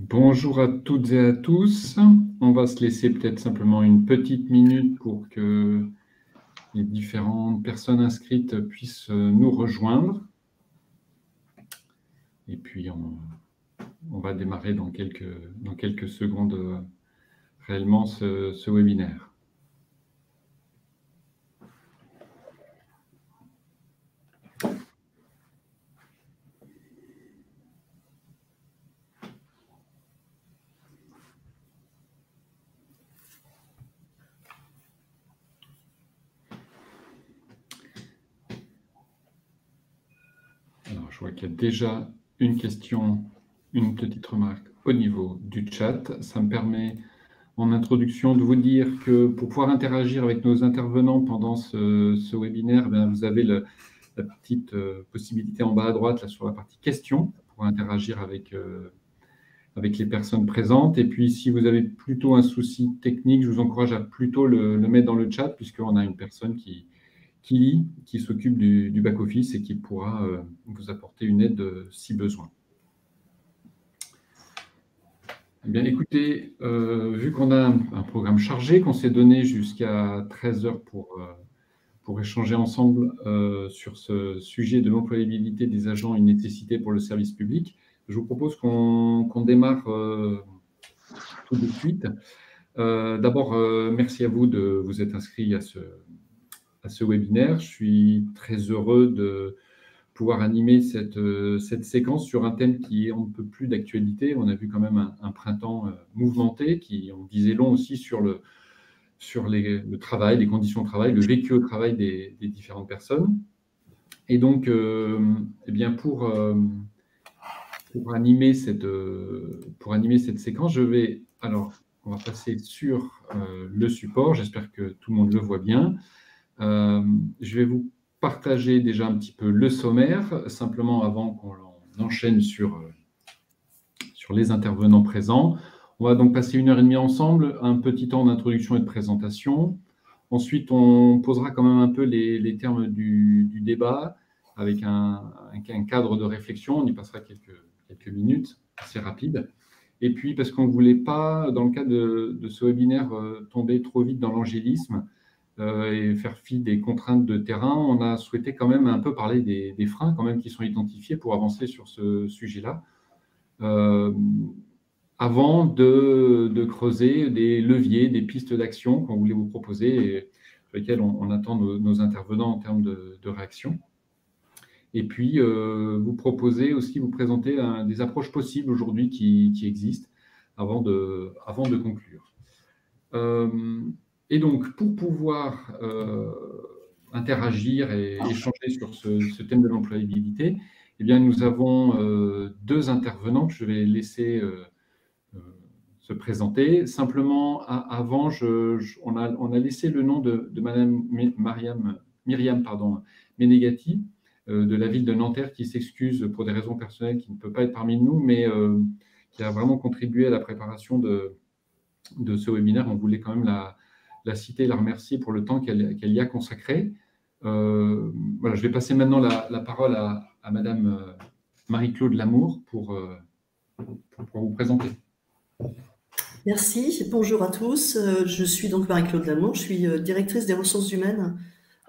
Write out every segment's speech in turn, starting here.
Bonjour à toutes et à tous. On va se laisser peut-être simplement une petite minute pour que les différentes personnes inscrites puissent nous rejoindre. Et puis, on va démarrer dans quelques secondes réellement ce webinaire. Alors, je vois qu'il y a déjà une question, une petite remarque au niveau du chat. Ça me permet, en introduction, de vous dire que pour pouvoir interagir avec nos intervenants pendant ce webinaire, vous avez la petite possibilité en bas à droite, là, sur la partie questions, pour interagir avec les personnes présentes. Et puis, si vous avez plutôt un souci technique, je vous encourage à plutôt le mettre dans le chat, puisqu'on a une personne qui lit, qui s'occupe du back-office et qui pourra vous apporter une aide si besoin. Eh bien, écoutez, vu qu'on a un programme chargé, qu'on s'est donné jusqu'à 13 h pour échanger ensemble sur ce sujet de l'employabilité des agents, une nécessité pour le service public, je vous propose qu'on démarre tout de suite. D'abord, merci à vous de vous être inscrits à ce webinaire. Je suis très heureux de pouvoir animer cette séquence sur un thème qui est un peu plus d'actualité. On a vu quand même un printemps mouvementé qui en disait long aussi sur le travail, les conditions de travail, le vécu au travail des différentes personnes. Et donc, eh bien pour animer cette séquence, on va passer sur le support. J'espère que tout le monde le voit bien. Je vais vous partager déjà un petit peu le sommaire, simplement avant qu'on enchaîne sur les intervenants présents. On va donc passer 1h30 ensemble, un petit temps d'introduction et de présentation. Ensuite, on posera quand même un peu les termes du débat avec un cadre de réflexion. On y passera quelques minutes, assez rapide. Et puis, parce qu'on ne voulait pas, dans le cadre de ce webinaire, tomber trop vite dans l'angélisme et faire fi des contraintes de terrain, on a souhaité quand même un peu parler des freins quand même qui sont identifiés pour avancer sur ce sujet-là. Avant de creuser des leviers, des pistes d'action qu'on voulait vous proposer et sur lesquelles on attend nos intervenants en termes de réaction. Et puis, vous proposer aussi, vous présenter des approches possibles aujourd'hui qui existent avant de conclure. Et donc, pour pouvoir interagir et échanger sur ce thème de l'employabilité, eh bien, nous avons deux intervenants que je vais laisser se présenter. Simplement, avant, on a laissé le nom de Madame Myriam Menegatti, de la ville de Nanterre, qui s'excuse pour des raisons personnelles, qui ne peut pas être parmi nous, mais qui a vraiment contribué à la préparation de ce webinaire. On voulait quand même la citer et la remercier pour le temps qu'elle y a consacré. Voilà, je vais passer maintenant la parole à Madame Marie-Claude Lamour pour vous présenter. Merci, bonjour à tous. Je suis donc Marie-Claude Lamour, je suis directrice des ressources humaines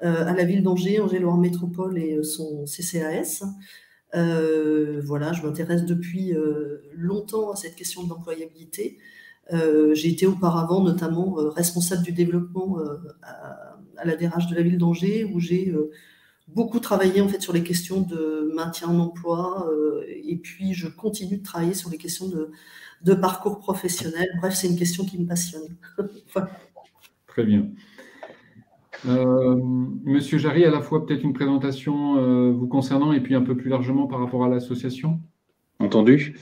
à la ville d'Angers, Angers-Loire Métropole et son CCAS. Voilà, je m'intéresse depuis longtemps à cette question de l'employabilité. J'ai été auparavant notamment responsable du développement à la DRH de la ville d'Angers, où j'ai beaucoup travaillé en fait sur les questions de maintien en emploi, et puis je continue de travailler sur les questions de parcours professionnel. Bref, c'est une question qui me passionne. Voilà. Très bien. Monsieur Jarry, à la fois peut-être une présentation vous concernant et puis un peu plus largement par rapport à l'association. Entendu.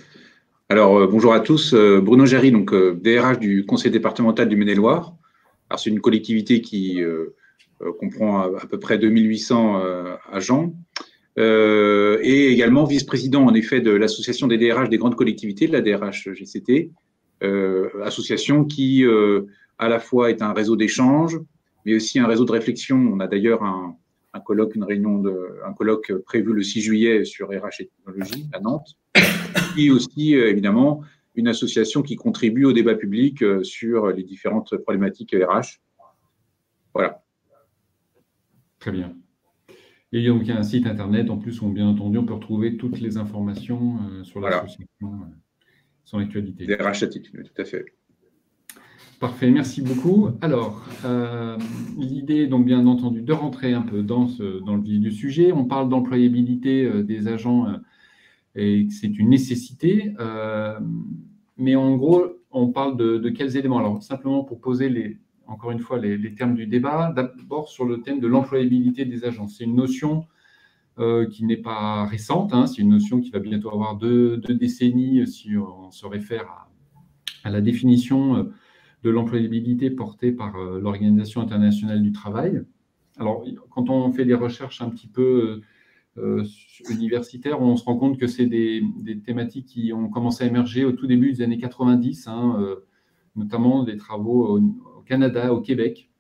Alors, bonjour à tous. Bruno Jarry, donc DRH du conseil départemental du Maine-et-Loire. Alors, c'est une collectivité qui comprend à peu près 2800 agents. Et également vice-président, en effet, de l'association des DRH des grandes collectivités, de la DRH GCT, association qui, à la fois, est un réseau d'échange, mais aussi un réseau de réflexion. On a d'ailleurs un colloque, un colloque prévu le 6 juillet sur RH et technologie à Nantes. Et aussi, évidemment, une association qui contribue au débat public sur les différentes problématiques RH. Voilà. Très bien. Et donc, il y a un site internet, en plus, où bien entendu, on peut retrouver toutes les informations sur l'association, son actualité. DRH Attitude, tout à fait. Parfait, merci beaucoup. Alors, l'idée est donc bien entendu de rentrer un peu dans le vif du sujet. On parle d'employabilité des agents et c'est une nécessité. Mais en gros, on parle de quels éléments? Alors, simplement pour poser encore une fois les termes du débat, d'abord sur le thème de l'employabilité des agents. C'est une notion qui n'est pas récente, hein, c'est une notion qui va bientôt avoir deux décennies si on se réfère à la définition de l'employabilité portée par l'Organisation internationale du travail. Alors, quand on fait des recherches un petit peu universitaires, on se rend compte que c'est des thématiques qui ont commencé à émerger au tout début des années 90, hein, notamment des travaux au Canada, au Québec,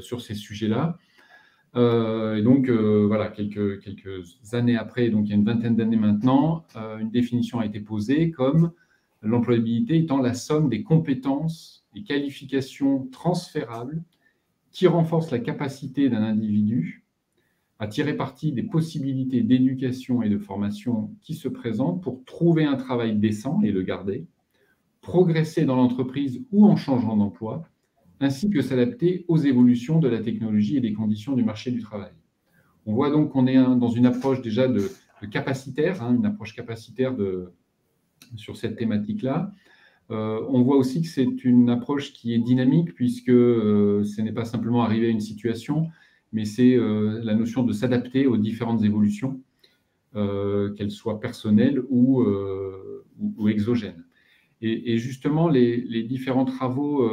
sur ces sujets-là. Et donc, voilà, quelques années après, donc il y a une vingtaine d'années maintenant, une définition a été posée comme l'employabilité étant la somme des compétences et qualifications transférables qui renforcent la capacité d'un individu à tirer parti des possibilités d'éducation et de formation qui se présentent pour trouver un travail décent et le garder, progresser dans l'entreprise ou en changeant d'emploi, ainsi que s'adapter aux évolutions de la technologie et des conditions du marché du travail. On voit donc qu'on est dans une approche déjà de capacitaire, hein, une approche capacitaire sur cette thématique-là. On voit aussi que c'est une approche qui est dynamique puisque ce n'est pas simplement arriver à une situation, mais c'est la notion de s'adapter aux différentes évolutions, qu'elles soient personnelles ou exogènes. Et justement, les différents travaux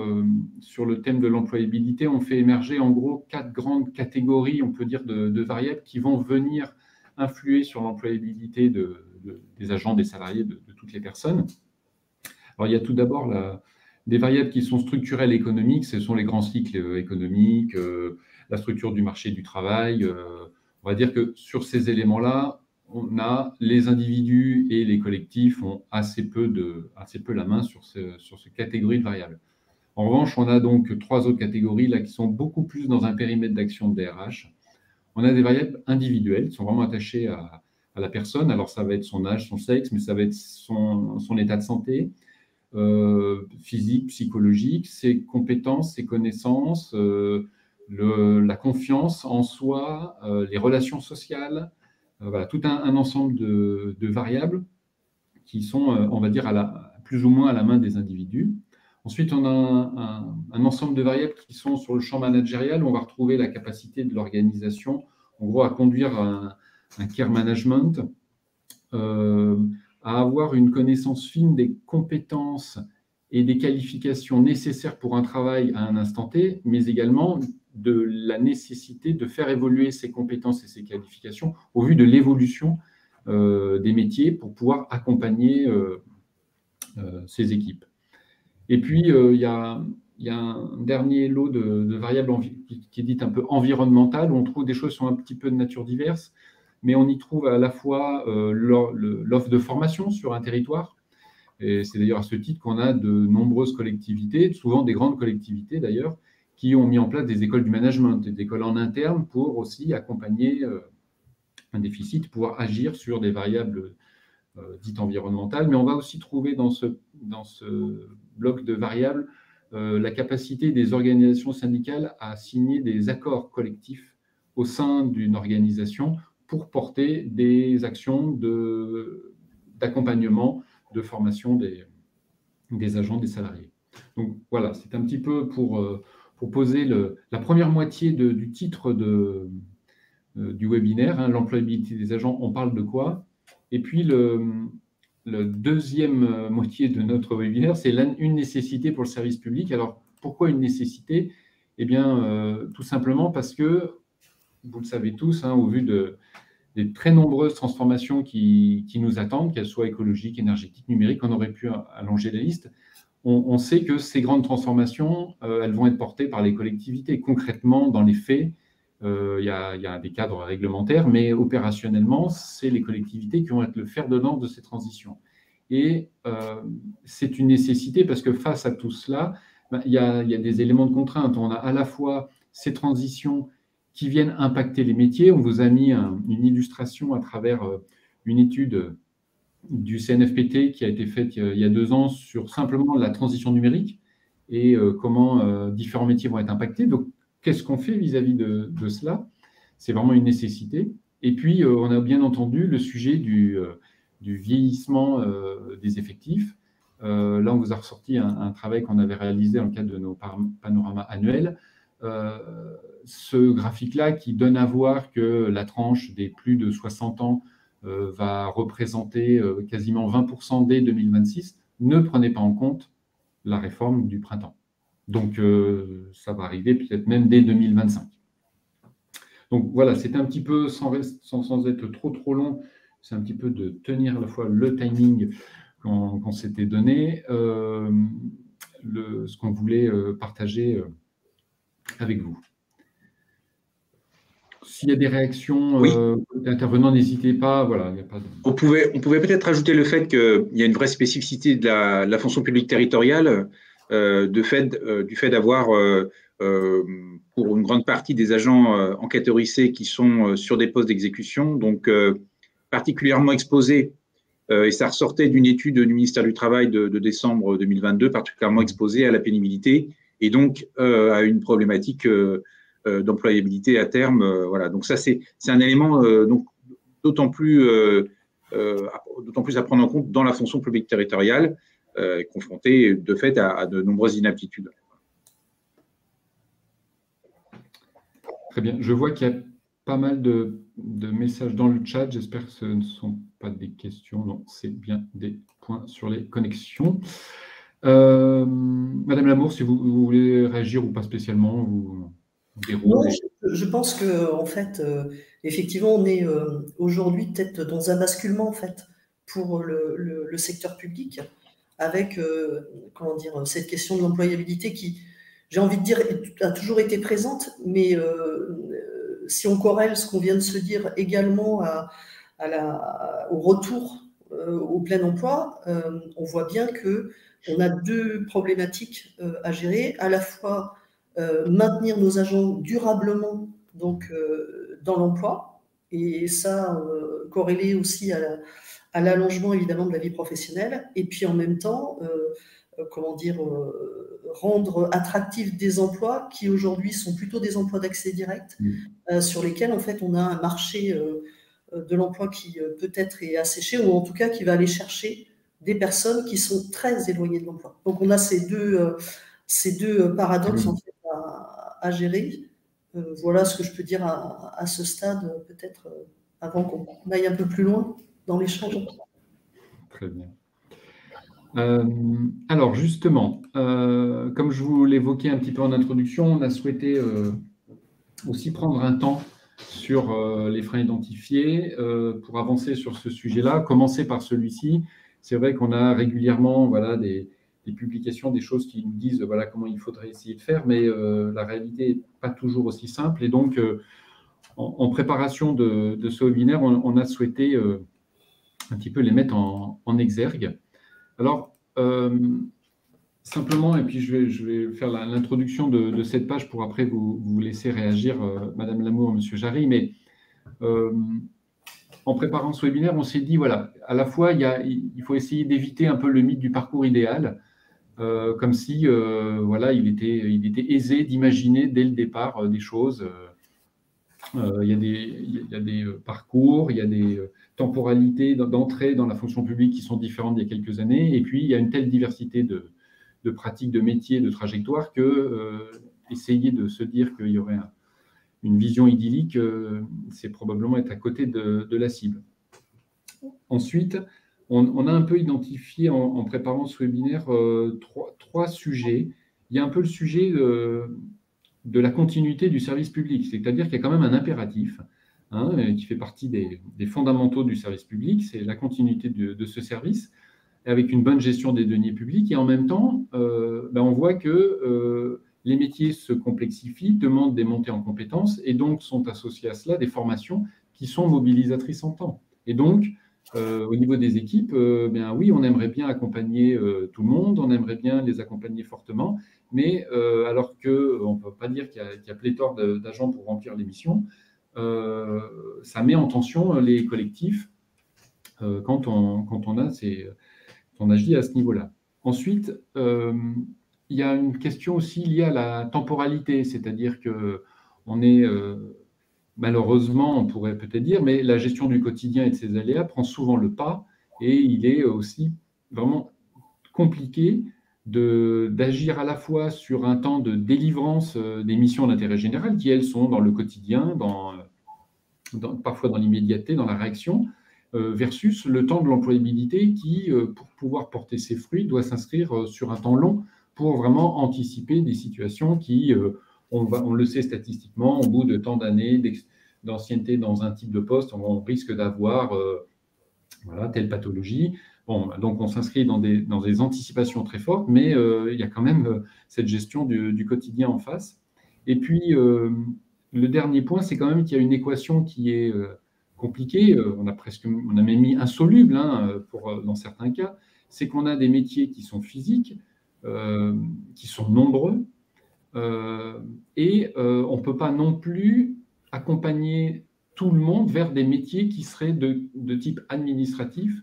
sur le thème de l'employabilité ont fait émerger en gros 4 grandes catégories, on peut dire, de variables qui vont venir influer sur l'employabilité des agents, des salariés, de toutes les personnes. Alors, il y a tout d'abord des variables qui sont structurelles économiques, ce sont les grands cycles économiques, la structure du marché du travail. On va dire que sur ces éléments-là, les individus et les collectifs ont assez peu la main sur ces catégories de variables. En revanche, on a donc 3 autres catégories là, qui sont beaucoup plus dans un périmètre d'action de DRH. On a des variables individuelles qui sont vraiment attachées à la personne. Alors, ça va être son âge, son sexe, mais ça va être son état de santé, physique, psychologique, ses compétences, ses connaissances, la confiance en soi, les relations sociales, voilà, tout un ensemble de variables qui sont, on va dire, plus ou moins à la main des individus. Ensuite, on a un ensemble de variables qui sont sur le champ managérial, où on va retrouver la capacité de l'organisation, en gros, à conduire un care management, à avoir une connaissance fine des compétences et des qualifications nécessaires pour un travail à un instant T, mais également de la nécessité de faire évoluer ces compétences et ces qualifications au vu de l'évolution des métiers pour pouvoir accompagner ces équipes. Et puis, il y a un dernier lot de variables qui est dit un peu environnementales, où on trouve des choses qui sont un petit peu de nature diverse, mais on y trouve à la fois l'offre de formation sur un territoire. Et c'est d'ailleurs à ce titre qu'on a de nombreuses collectivités, souvent des grandes collectivités d'ailleurs, qui ont mis en place des écoles du management, des écoles en interne pour aussi accompagner un déficit, pouvoir agir sur des variables dites environnementales. Mais on va aussi trouver dans ce bloc de variables la capacité des organisations syndicales à signer des accords collectifs au sein d'une organisation pour porter des actions d'accompagnement, de formation des agents, des salariés. Donc voilà, c'est un petit peu pour poser la première moitié du titre du webinaire, hein, l'employabilité des agents, on parle de quoi? Et puis la deuxième moitié de notre webinaire, c'est une nécessité pour le service public. Alors pourquoi une nécessité? Eh bien, tout simplement parce que, vous le savez tous, hein, au vu des très nombreuses transformations qui nous attendent, qu'elles soient écologiques, énergétiques, numériques, on aurait pu allonger la liste. On sait que ces grandes transformations, elles vont être portées par les collectivités. Concrètement, dans les faits, il y a des cadres réglementaires, mais opérationnellement, c'est les collectivités qui vont être le fer de lance de ces transitions. Et c'est une nécessité parce que face à tout cela, il y a des éléments de contrainte. On a à la fois ces transitions qui viennent impacter les métiers. On vous a mis une illustration à travers une étude du CNFPT qui a été faite il y a 2 ans sur simplement la transition numérique et comment différents métiers vont être impactés. Donc, qu'est-ce qu'on fait vis-à-vis de cela? C'est vraiment une nécessité. Et puis, on a bien entendu le sujet du vieillissement des effectifs. Là, on vous a ressorti un travail qu'on avait réalisé dans le cadre de nos panoramas annuels. Ce graphique-là qui donne à voir que la tranche des plus de 60 ans va représenter quasiment 20% dès 2026, ne prenez pas en compte la réforme du printemps. Donc, ça va arriver peut-être même dès 2025. Donc, voilà, c'était un petit peu, sans être trop long, c'est un petit peu de tenir à la fois le timing qu'on s'était donné, ce qu'on voulait partager avec vous. S'il y a des réactions d'intervenants, n'hésitez pas. Voilà, il y a pas de... On pouvait peut-être ajouter le fait qu'il y a une vraie spécificité de la fonction publique territoriale, du fait d'avoir, pour une grande partie des agents enquêteurisés qui sont sur des postes d'exécution, donc particulièrement exposés, et ça ressortait d'une étude du ministère du Travail de décembre 2022, particulièrement exposés à la pénibilité et donc à une problématique d'employabilité à terme. Voilà. Donc ça, c'est un élément d'autant plus à prendre en compte dans la fonction publique territoriale, confrontée de fait à de nombreuses inaptitudes. Très bien. Je vois qu'il y a pas mal de messages dans le chat. J'espère que ce ne sont pas des questions. Non, c'est bien des points sur les connexions. Madame Lamour, si vous voulez réagir ou pas spécialement, ou... Non, je pense que en fait, effectivement, on est aujourd'hui peut-être dans un basculement en fait pour le secteur public, avec comment dire, cette question de l'employabilité qui, j'ai envie de dire, a toujours été présente, mais si on corrèle ce qu'on vient de se dire également au retour au plein emploi, on voit bien que on a 2 problématiques à gérer, à la fois maintenir nos agents durablement donc, dans l'emploi, et ça corrélé aussi à l'allongement évidemment de la vie professionnelle, et puis en même temps, comment dire, rendre attractifs des emplois qui aujourd'hui sont plutôt des emplois d'accès direct, sur lesquels en fait on a un marché de l'emploi qui peut-être est asséché, ou en tout cas qui va aller chercher des personnes qui sont très éloignées de l'emploi. Donc on a ces deux paradoxes en fait, à gérer. Voilà ce que je peux dire à ce stade, peut-être avant qu'on aille un peu plus loin dans l'échange. Très bien. Alors justement, comme je vous l'évoquais un petit peu en introduction, on a souhaité aussi prendre un temps sur les freins identifiés pour avancer sur ce sujet-là, commencer par celui-ci. C'est vrai qu'on a régulièrement des publications, des choses qui nous disent voilà comment il faudrait essayer de faire, mais la réalité n'est pas toujours aussi simple. Et donc, en préparation de ce webinaire, on a souhaité un petit peu les mettre en exergue. Alors, simplement, et puis je vais faire l'introduction de cette page pour après vous laisser réagir, Madame Lamour, Monsieur Jarry, mais en préparant ce webinaire, on s'est dit, voilà, à la fois, il faut essayer d'éviter un peu le mythe du parcours idéal, comme si voilà, il était aisé d'imaginer dès le départ des choses. Il y a des parcours, il y a des temporalités d'entrée dans la fonction publique qui sont différentes d'il y a quelques années, et puis il y a une telle diversité de pratiques, de métiers, de trajectoires que essayer de se dire qu'il y aurait une vision idyllique, c'est probablement être à côté de la cible. Ensuite, on a un peu identifié en préparant ce webinaire trois sujets. Il y a un peu le sujet de la continuité du service public, c'est-à-dire qu'il y a quand même un impératif qui fait partie des fondamentaux du service public, c'est la continuité de ce service, avec une bonne gestion des deniers publics, et en même temps, on voit que les métiers se complexifient, demandent des montées en compétences, et donc sont associés à cela des formations qui sont mobilisatrices en temps. Et donc, au niveau des équipes, bien oui, on aimerait bien accompagner tout le monde, on aimerait bien les accompagner fortement, mais alors qu'on ne peut pas dire qu'il y a pléthore d'agents pour remplir les missions, ça met en tension les collectifs quand on agit à ce niveau-là. Ensuite, il y a une question aussi liée à la temporalité, c'est-à-dire qu'on est, malheureusement, on pourrait peut-être dire, mais la gestion du quotidien et de ses aléas prend souvent le pas, et il est aussi vraiment compliqué d'agir à la fois sur un temps de délivrance des missions d'intérêt général, qui elles sont dans le quotidien, parfois dans l'immédiateté, dans la réaction, versus le temps de l'employabilité qui, pour pouvoir porter ses fruits, doit s'inscrire sur un temps long pour vraiment anticiper des situations qui, on le sait statistiquement, au bout de tant d'années d'ancienneté dans un type de poste, on risque d'avoir telle pathologie. Bon, donc on s'inscrit dans des anticipations très fortes, mais il y a quand même cette gestion du quotidien en face. Et puis, le dernier point, c'est quand même qu'il y a une équation qui est compliquée, on a même mis insoluble dans certains cas, c'est qu'on a des métiers qui sont physiques, qui sont nombreux, et on ne peut pas non plus accompagner tout le monde vers des métiers qui seraient de type administratif,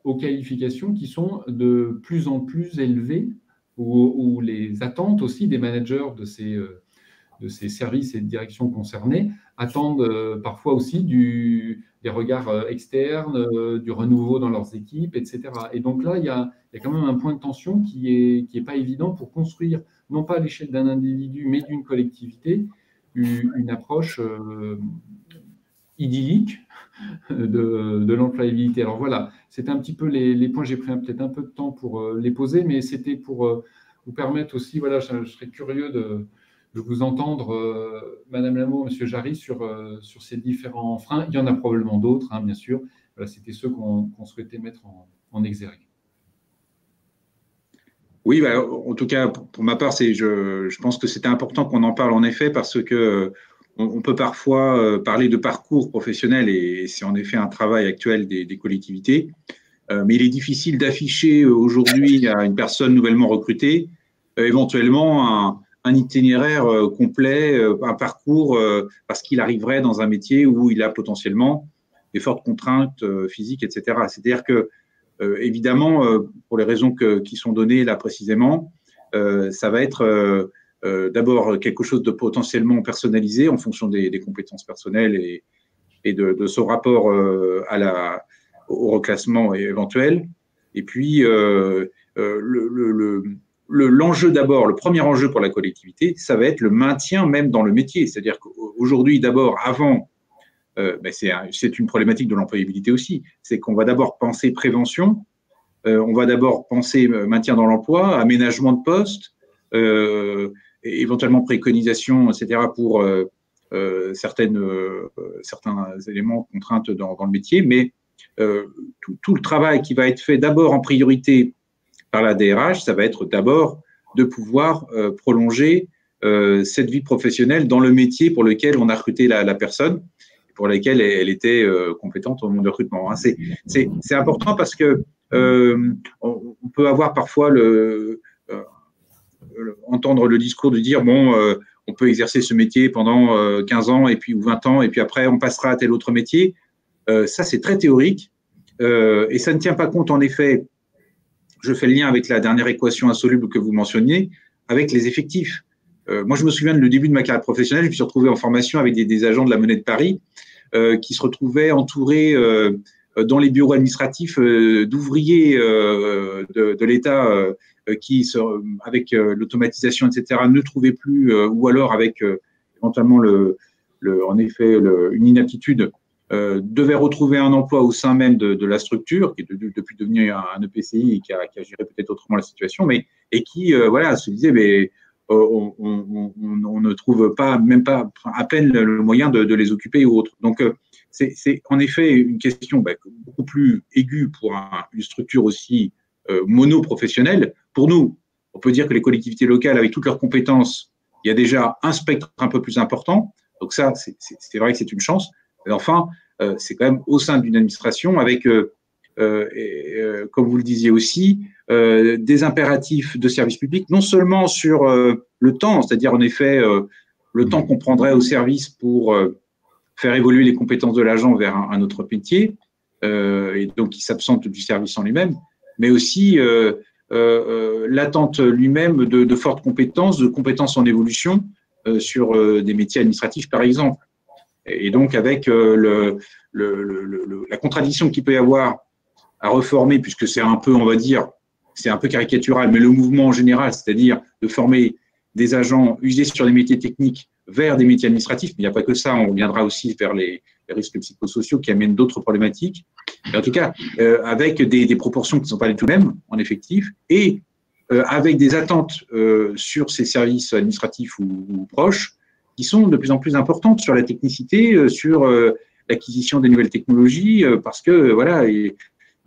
aux qualifications qui sont de plus en plus élevées, où les attentes aussi des managers de ces services et de directions concernés attendent parfois aussi des regards externes, du renouveau dans leurs équipes, etc. Et donc là, il y a quand même un point de tension qui est pas évident pour construire, non pas à l'échelle d'un individu, mais d'une collectivité, une approche idyllique de l'employabilité. Alors voilà, c'était un petit peu les points, j'ai pris peut-être un peu de temps pour les poser, mais c'était pour vous permettre aussi, voilà, je serais curieux de vous entendre, Madame Lameau, Monsieur Jarry, sur ces différents freins. Il y en a probablement d'autres, bien sûr. Voilà, c'était ceux qu'on souhaitait mettre en exergue. Oui, en tout cas, pour ma part, je pense que c'était important qu'on en parle en effet, parce que on peut parfois parler de parcours professionnel, et c'est en effet un travail actuel des collectivités, mais il est difficile d'afficher aujourd'hui à une personne nouvellement recrutée éventuellement un itinéraire complet, un parcours, parce qu'il arriverait dans un métier où il a potentiellement des fortes contraintes physiques, etc. C'est-à-dire que, évidemment, pour les raisons qui sont données là précisément, ça va être d'abord quelque chose de potentiellement personnalisé en fonction des compétences personnelles et de son rapport au reclassement éventuel. Et puis, l'enjeu d'abord, le premier enjeu pour la collectivité, ça va être le maintien même dans le métier. C'est-à-dire qu'aujourd'hui, d'abord, avant, c'est une problématique de l'employabilité aussi, c'est qu'on va d'abord penser prévention, on va d'abord penser maintien dans l'emploi, aménagement de poste, éventuellement préconisation, etc. pour certains éléments, contraintes dans le métier, mais tout le travail qui va être fait d'abord en priorité par la DRH, ça va être d'abord de pouvoir prolonger cette vie professionnelle dans le métier pour lequel on a recruté la personne, pour laquelle elle était compétente au moment de recrutement. C'est important parce que on peut avoir parfois entendre le discours de dire bon, on peut exercer ce métier pendant 15 ans et puis, ou 20 ans, et puis après on passera à tel autre métier. Ça, c'est très théorique et ça ne tient pas compte, en effet, je fais le lien avec la dernière équation insoluble que vous mentionniez, avec les effectifs. Moi, je me souviens du début de ma carrière professionnelle, je me suis retrouvé en formation avec des agents de la Monnaie de Paris qui se retrouvaient entourés dans les bureaux administratifs d'ouvriers de l'État qui, avec l'automatisation, etc., ne trouvaient plus, ou alors avec éventuellement en effet une inaptitude, devait retrouver un emploi au sein même de la structure, qui est depuis devenu un EPCI et qui a géré peut-être autrement la situation, et qui se disait mais on ne trouve pas, même pas à peine le moyen de les occuper ou autre. Donc c'est en effet une question beaucoup plus aiguë pour une structure aussi mono-professionnelle. Pour nous, on peut dire que les collectivités locales, avec toutes leurs compétences, il y a déjà un spectre un peu plus important. Donc ça, c'est vrai que c'est une chance. Mais enfin, c'est quand même au sein d'une administration avec comme vous le disiez aussi, des impératifs de service public, non seulement sur le temps, c'est-à-dire en effet le temps qu'on prendrait au service pour faire évoluer les compétences de l'agent vers un autre métier, et donc qui s'absente du service en lui-même, mais aussi l'attente lui-même de fortes compétences, de compétences en évolution sur des métiers administratifs, par exemple. Et donc, avec la contradiction qu'il peut y avoir à reformer, puisque c'est un peu, on va dire, c'est un peu caricatural, mais le mouvement en général, c'est-à-dire de former des agents usés sur des métiers techniques vers des métiers administratifs, mais il n'y a pas que ça, on reviendra aussi vers les risques psychosociaux qui amènent d'autres problématiques. Mais en tout cas, avec des proportions qui ne sont pas du tout les mêmes en effectif, et avec des attentes sur ces services administratifs ou proches qui sont de plus en plus importantes sur la technicité, sur l'acquisition des nouvelles technologies, parce que voilà, ils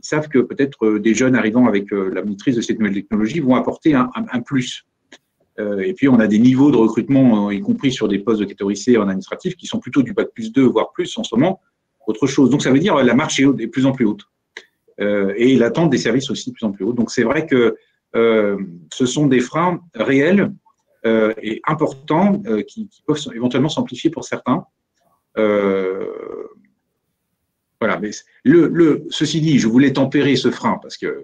savent que peut-être des jeunes arrivant avec la maîtrise de ces nouvelles technologies vont apporter un plus. Et puis, on a des niveaux de recrutement, y compris sur des postes de catégorie C en administratif, qui sont plutôt du bac +2, voire plus en ce moment, autre chose. Donc, ça veut dire que la marche est de plus en plus haute. Et l'attente des services aussi de plus en plus haute. Donc, c'est vrai que ce sont des freins réels et importants qui peuvent éventuellement s'amplifier pour certains. Voilà. Mais ceci dit, je voulais tempérer ce frein parce que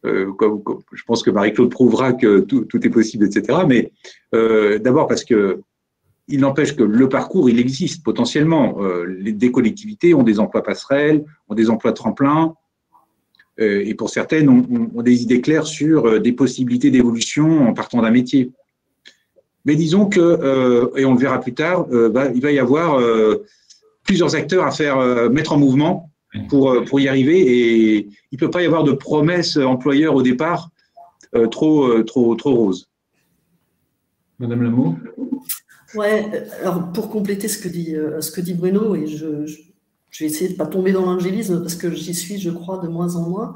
je pense que Marie-Claude prouvera que tout est possible, etc. Mais d'abord parce que il n'empêche que le parcours, il existe potentiellement. Des collectivités ont des emplois passerelles, ont des emplois tremplins, et pour certaines, ont des idées claires sur des possibilités d'évolution en partant d'un métier. Mais disons que, et on le verra plus tard, il va y avoir plusieurs acteurs à faire mettre en mouvement pour y arriver, et il ne peut pas y avoir de promesses employeurs au départ trop roses. Madame Lameau. Ouais, alors pour compléter ce que dit Bruno, et je vais essayer de ne pas tomber dans l'angélisme parce que j'y suis, je crois, de moins en moins.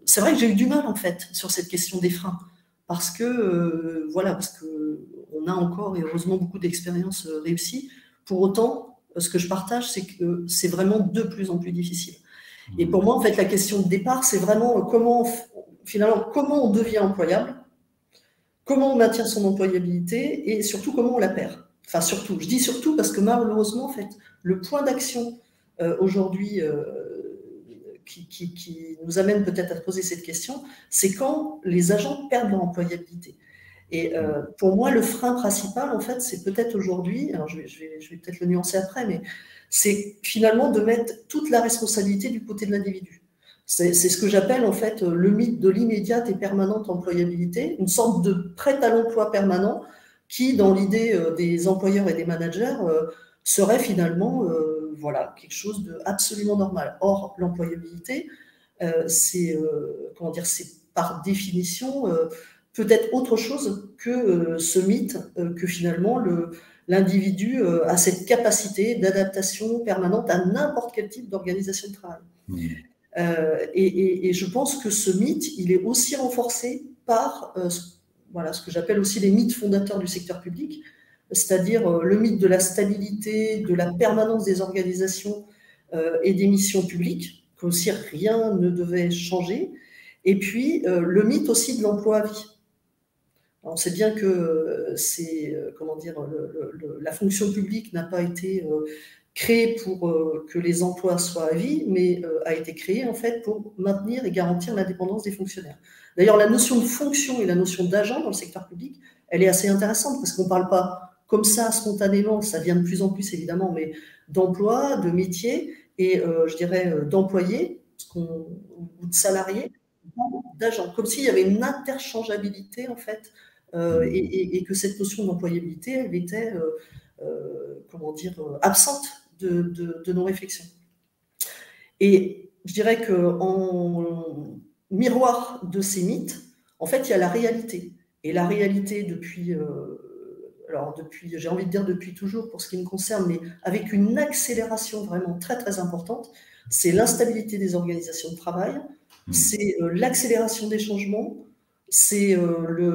C'est vrai que j'ai eu du mal en fait sur cette question des freins, parce que voilà, parce que on a encore et heureusement beaucoup d'expériences réussies. Pour autant, ce que je partage, c'est que c'est vraiment de plus en plus difficile. Et pour moi, en fait, la question de départ, c'est vraiment comment on devient employable, comment on maintient son employabilité et surtout comment on la perd. Enfin, surtout, je dis surtout parce que malheureusement, en fait, le point d'action aujourd'hui qui nous amène peut-être à poser cette question, c'est quand les agents perdent leur employabilité. Et pour moi, le frein principal, en fait, c'est peut-être aujourd'hui, alors je vais peut-être le nuancer après, mais c'est finalement de mettre toute la responsabilité du côté de l'individu. C'est ce que j'appelle en fait le mythe de l'immédiate et permanente employabilité, une sorte de prêt à l'emploi permanent qui, dans l'idée des employeurs et des managers, serait finalement voilà, quelque chose d'absolument normal. Or, l'employabilité, c'est par définition peut-être autre chose que ce mythe que finalement l'individu a cette capacité d'adaptation permanente à n'importe quel type d'organisation de travail. Et je pense que ce mythe, il est aussi renforcé par voilà, ce que j'appelle aussi les mythes fondateurs du secteur public, c'est-à-dire le mythe de la stabilité, de la permanence des organisations et des missions publiques, comme si rien ne devait changer, et puis le mythe aussi de l'emploi à vie. On sait bien que la fonction publique n'a pas été créée pour que les emplois soient à vie, mais a été créée en fait pour maintenir et garantir l'indépendance des fonctionnaires. D'ailleurs, la notion de fonction et la notion d'agent dans le secteur public, elle est assez intéressante parce qu'on ne parle pas comme ça spontanément, ça vient de plus en plus évidemment, mais d'emploi, de métier et je dirais d'employés ou de salariés, d'agents, comme s'il y avait une interchangeabilité en fait. Et que cette notion d'employabilité, elle était, absente de nos réflexions. Et je dirais qu'en miroir de ces mythes, en fait, il y a la réalité. Et la réalité depuis, j'ai envie de dire depuis toujours pour ce qui me concerne, mais avec une accélération vraiment très, très importante, c'est l'instabilité des organisations de travail, c'est l'accélération des changements, c'est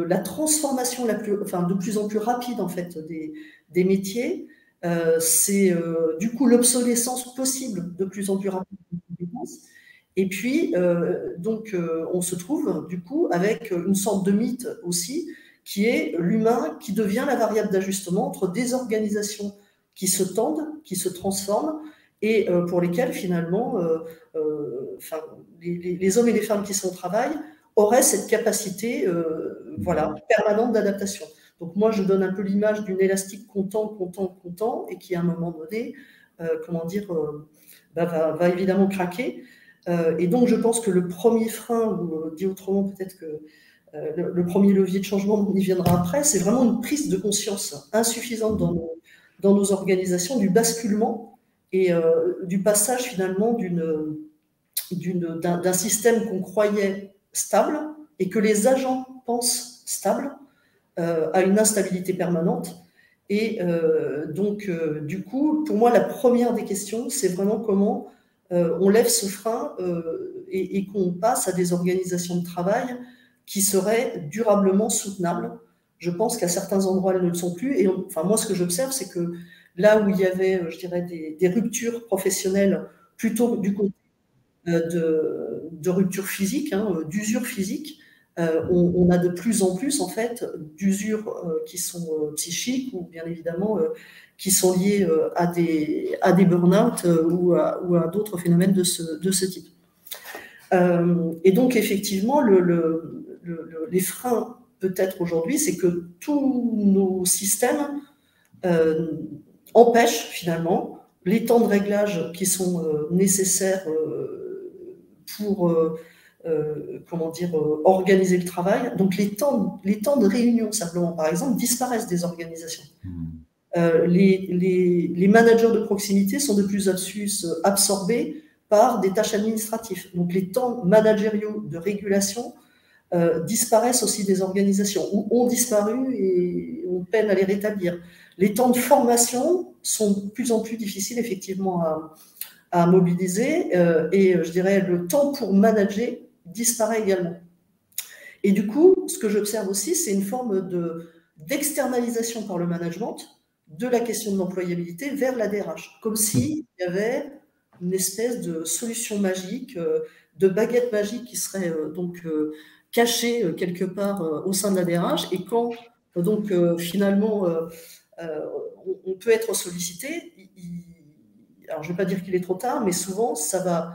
la transformation de plus en plus rapide en fait des métiers, c'est du coup l'obsolescence possible de plus en plus rapide des compétences. Et puis, on se trouve du coup avec une sorte de mythe aussi, qui est l'humain qui devient la variable d'ajustement entre des organisations qui se tendent, qui se transforment, et pour lesquelles finalement, les hommes et les femmes qui sont au travail auraient cette capacité permanente d'adaptation. Donc moi, je donne un peu l'image d'une élastique comptant, et qui à un moment donné, va évidemment craquer. Et donc je pense que le premier frein, ou dit autrement peut-être que le premier levier de changement, on y viendra après, c'est vraiment une prise de conscience insuffisante dans nos organisations, du basculement et du passage finalement d'un système qu'on croyait stable et que les agents pensent stable à une instabilité permanente. Et du coup, pour moi, la première des questions, c'est vraiment comment on lève ce frein et qu'on passe à des organisations de travail qui seraient durablement soutenables. Je pense qu'à certains endroits, elles ne le sont plus. Et moi, ce que j'observe, c'est que là où il y avait, je dirais, des ruptures professionnelles, plutôt du côté de rupture physique, d'usure physique, on a de plus en plus, en fait, d'usures qui sont psychiques ou bien évidemment qui sont liées à des burn-out ou à d'autres phénomènes de ce type. Et donc, effectivement, les freins, peut-être aujourd'hui, c'est que tous nos systèmes empêchent finalement les temps de réglage qui sont nécessaires pour organiser le travail. Donc les temps de réunion, simplement, par exemple, disparaissent des organisations. Les managers de proximité sont de plus en plus absorbés par des tâches administratives. Donc les temps managériaux de régulation disparaissent aussi des organisations, ou ont disparu et on peine à les rétablir. Les temps de formation sont de plus en plus difficiles, effectivement, à mobiliser, et je dirais le temps pour manager disparaît également. Et du coup, ce que j'observe aussi, c'est une forme d'externalisation par le management de la question de l'employabilité vers la DRH, comme s'il y avait une espèce de solution magique, de baguette magique qui serait cachée quelque part au sein de la DRH, et quand finalement on peut être sollicité, alors je ne vais pas dire qu'il est trop tard, mais souvent ça va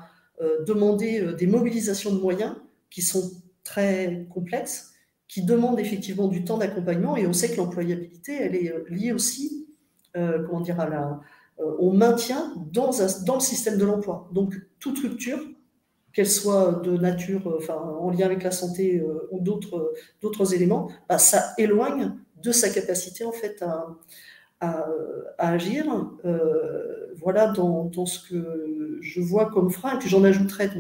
demander des mobilisations de moyens qui sont très complexes, qui demandent effectivement du temps d'accompagnement, et on sait que l'employabilité, elle est liée aussi au maintien dans le système de l'emploi. Donc toute rupture, qu'elle soit de nature, en lien avec la santé ou d'autres éléments, ça éloigne de sa capacité en fait à agir. Voilà dans ce que je vois comme frein. Et puis j'en ajouterais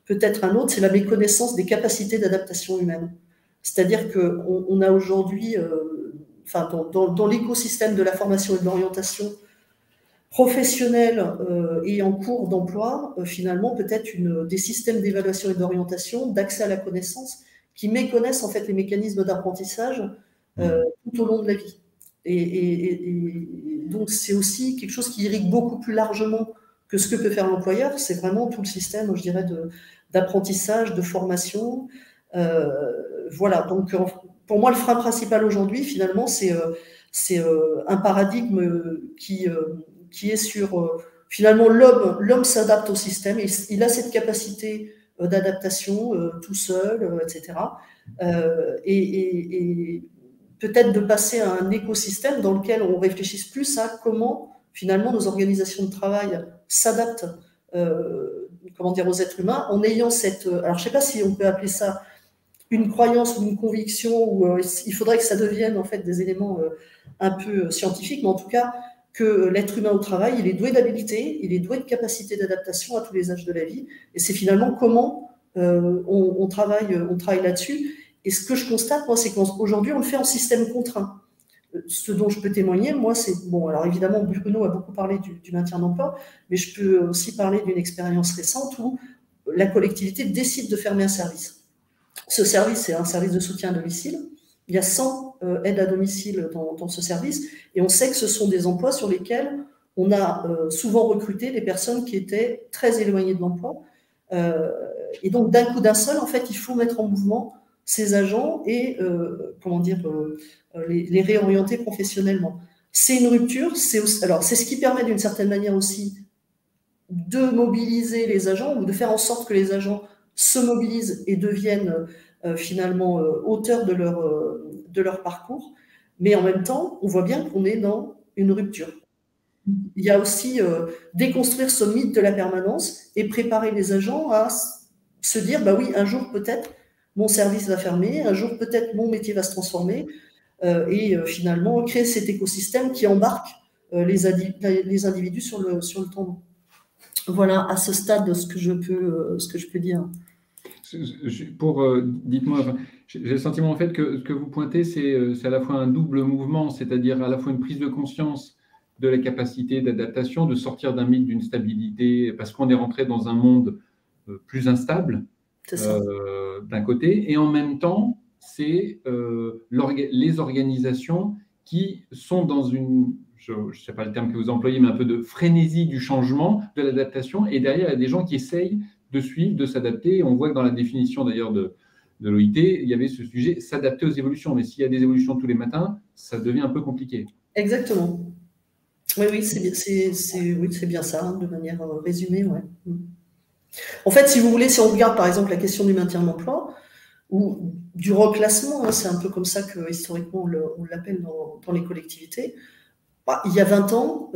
peut-être un autre, c'est la méconnaissance des capacités d'adaptation humaine. C'est-à-dire qu'on a aujourd'hui, dans l'écosystème de la formation et de l'orientation professionnelle et en cours d'emploi, finalement, peut-être des systèmes d'évaluation et d'orientation, d'accès à la connaissance, qui méconnaissent en fait les mécanismes d'apprentissage tout au long de la vie. Et donc, c'est aussi quelque chose qui irrigue beaucoup plus largement que ce que peut faire l'employeur. C'est vraiment tout le système, je dirais, d'apprentissage, de formation. Voilà, donc pour moi, le frein principal aujourd'hui, finalement, c'est un paradigme qui est sur, finalement, l'homme s'adapte au système, et il a cette capacité d'adaptation tout seul, etc. Et peut-être de passer à un écosystème dans lequel on réfléchisse plus à comment, finalement, nos organisations de travail s'adaptent aux êtres humains, en ayant cette... alors, je ne sais pas si on peut appeler ça une croyance ou une conviction, ou il faudrait que ça devienne, en fait, des éléments un peu scientifiques, mais en tout cas, que l'être humain au travail, il est doué d'habilité, il est doué de capacité d'adaptation à tous les âges de la vie, et c'est finalement comment on travaille là-dessus. Et ce que je constate, moi, c'est qu'aujourd'hui, on le fait en système contraint. Ce dont je peux témoigner, moi, c'est... Bon, alors évidemment, Bruno a beaucoup parlé du maintien d'emploi, mais je peux aussi parler d'une expérience récente où la collectivité décide de fermer un service. Ce service est un service de soutien à domicile. Il y a 100 aide à domicile dans ce service, et on sait que ce sont des emplois sur lesquels on a souvent recruté des personnes qui étaient très éloignées de l'emploi. Et donc, d'un coup d'un seul, en fait, il faut mettre en mouvement ces agents et les réorienter professionnellement. C'est une rupture, alors c'est ce qui permet d'une certaine manière aussi de mobiliser les agents ou de faire en sorte que les agents se mobilisent et deviennent finalement auteurs de leur parcours. Mais en même temps, on voit bien qu'on est dans une rupture. Il y a aussi déconstruire ce mythe de la permanence et préparer les agents à se dire, bah oui, un jour peut-être mon service va fermer, un jour peut-être mon métier va se transformer, et finalement créer cet écosystème qui embarque les individus sur le temps long. Voilà à ce stade ce que je peux dire. Dites-moi, j'ai le sentiment en fait que ce que vous pointez, c'est à la fois un double mouvement, c'est-à-dire à la fois une prise de conscience de la capacité d'adaptation, de sortir d'un mythe d'une stabilité, parce qu'on est rentré dans un monde plus instable, d'un côté, et en même temps, c'est les organisations qui sont dans une, je ne sais pas le terme que vous employez, mais un peu de frénésie du changement, de l'adaptation, et derrière, il y a des gens qui essayent de suivre, de s'adapter. On voit que dans la définition d'ailleurs de l'OIT, il y avait ce sujet, s'adapter aux évolutions, mais s'il y a des évolutions tous les matins, ça devient un peu compliqué. Exactement. Oui, c'est bien ça, hein, de manière résumée. Ouais. En fait, si vous voulez, si on regarde par exemple la question du maintien de l'emploi ou du reclassement, hein, c'est un peu comme ça que historiquement on l'appelle dans les collectivités. Bah, il y a 20 ans,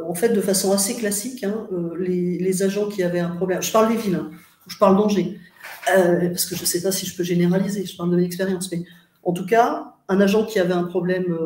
en fait, de façon assez classique, hein, les agents qui avaient un problème, je parle des villes, hein, je parle d'Angers, parce que je ne sais pas si je peux généraliser, je parle de mon expérience, mais en tout cas, un agent qui avait un problème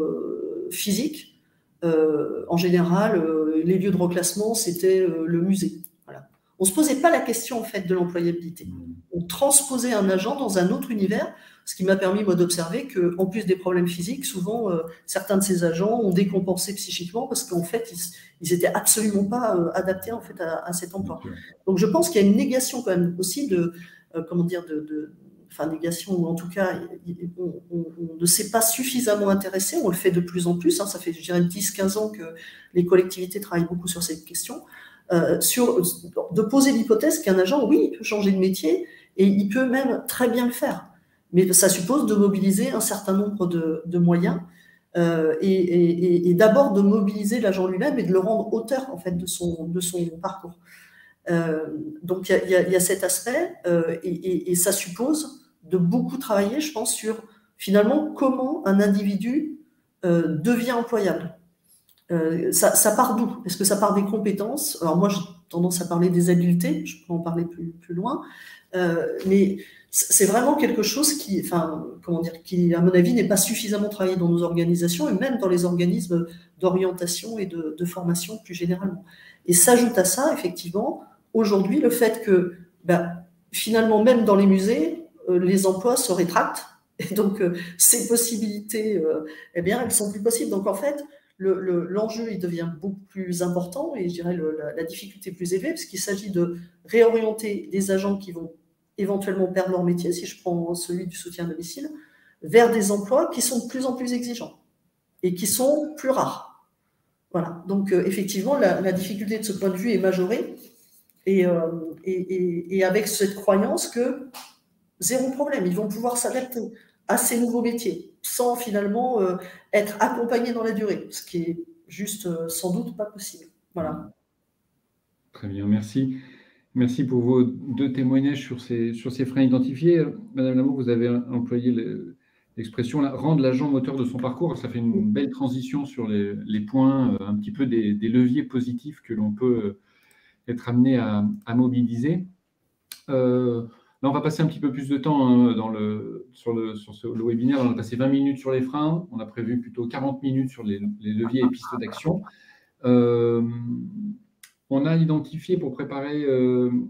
physique, en général, les lieux de reclassement, c'était le musée. Voilà. On ne se posait pas la question en fait de l'employabilité. On transposait un agent dans un autre univers, ce qui m'a permis moi d'observer qu'en plus des problèmes physiques, souvent certains de ces agents ont décompensé psychiquement parce qu'en fait ils étaient absolument pas adaptés en fait à cet emploi. Donc je pense qu'il y a une négation quand même aussi négation, ou en tout cas, on ne s'est pas suffisamment intéressé, on le fait de plus en plus, hein, ça fait, je dirais, 10-15 ans que les collectivités travaillent beaucoup sur cette question, de poser l'hypothèse qu'un agent, oui, il peut changer de métier, et il peut même très bien le faire, mais ça suppose de mobiliser un certain nombre de moyens, et d'abord de mobiliser l'agent lui-même et de le rendre auteur, en fait, de son parcours. Donc, il y a cet aspect, et ça suppose de beaucoup travailler, je pense, sur finalement comment un individu devient employable. Ça part d'où? Est-ce que ça part des compétences? Alors moi, j'ai tendance à parler des habiletés, je peux en parler plus loin, mais c'est vraiment quelque chose qui, à mon avis, n'est pas suffisamment travaillé dans nos organisations et même dans les organismes d'orientation et de formation plus généralement. Et s'ajoute à ça, effectivement, aujourd'hui, le fait que, finalement, même dans les musées, les emplois se rétractent et donc ces possibilités, elles sont plus possibles. Donc en fait, l'enjeu il devient beaucoup plus important et je dirais la difficulté plus élevée parce qu'il s'agit de réorienter des agents qui vont éventuellement perdre leur métier, si je prends celui du soutien à domicile, vers des emplois qui sont de plus en plus exigeants et qui sont plus rares. Voilà. Donc effectivement, la difficulté de ce point de vue est majorée et avec cette croyance que zéro problème, ils vont pouvoir s'adapter à ces nouveaux métiers sans finalement être accompagnés dans la durée, ce qui est juste sans doute pas possible. Voilà. Très bien, merci. Merci pour vos deux témoignages sur ces freins identifiés. Madame Lamour, vous avez employé l'expression rendre l'agent moteur de son parcours. Ça fait une belle transition sur les points, un petit peu des leviers positifs que l'on peut être amené à mobiliser. Là, on va passer un petit peu plus de temps sur le webinaire. On a passé 20 minutes sur les freins. On a prévu plutôt 40 minutes sur les leviers et pistes d'action. On a identifié pour préparer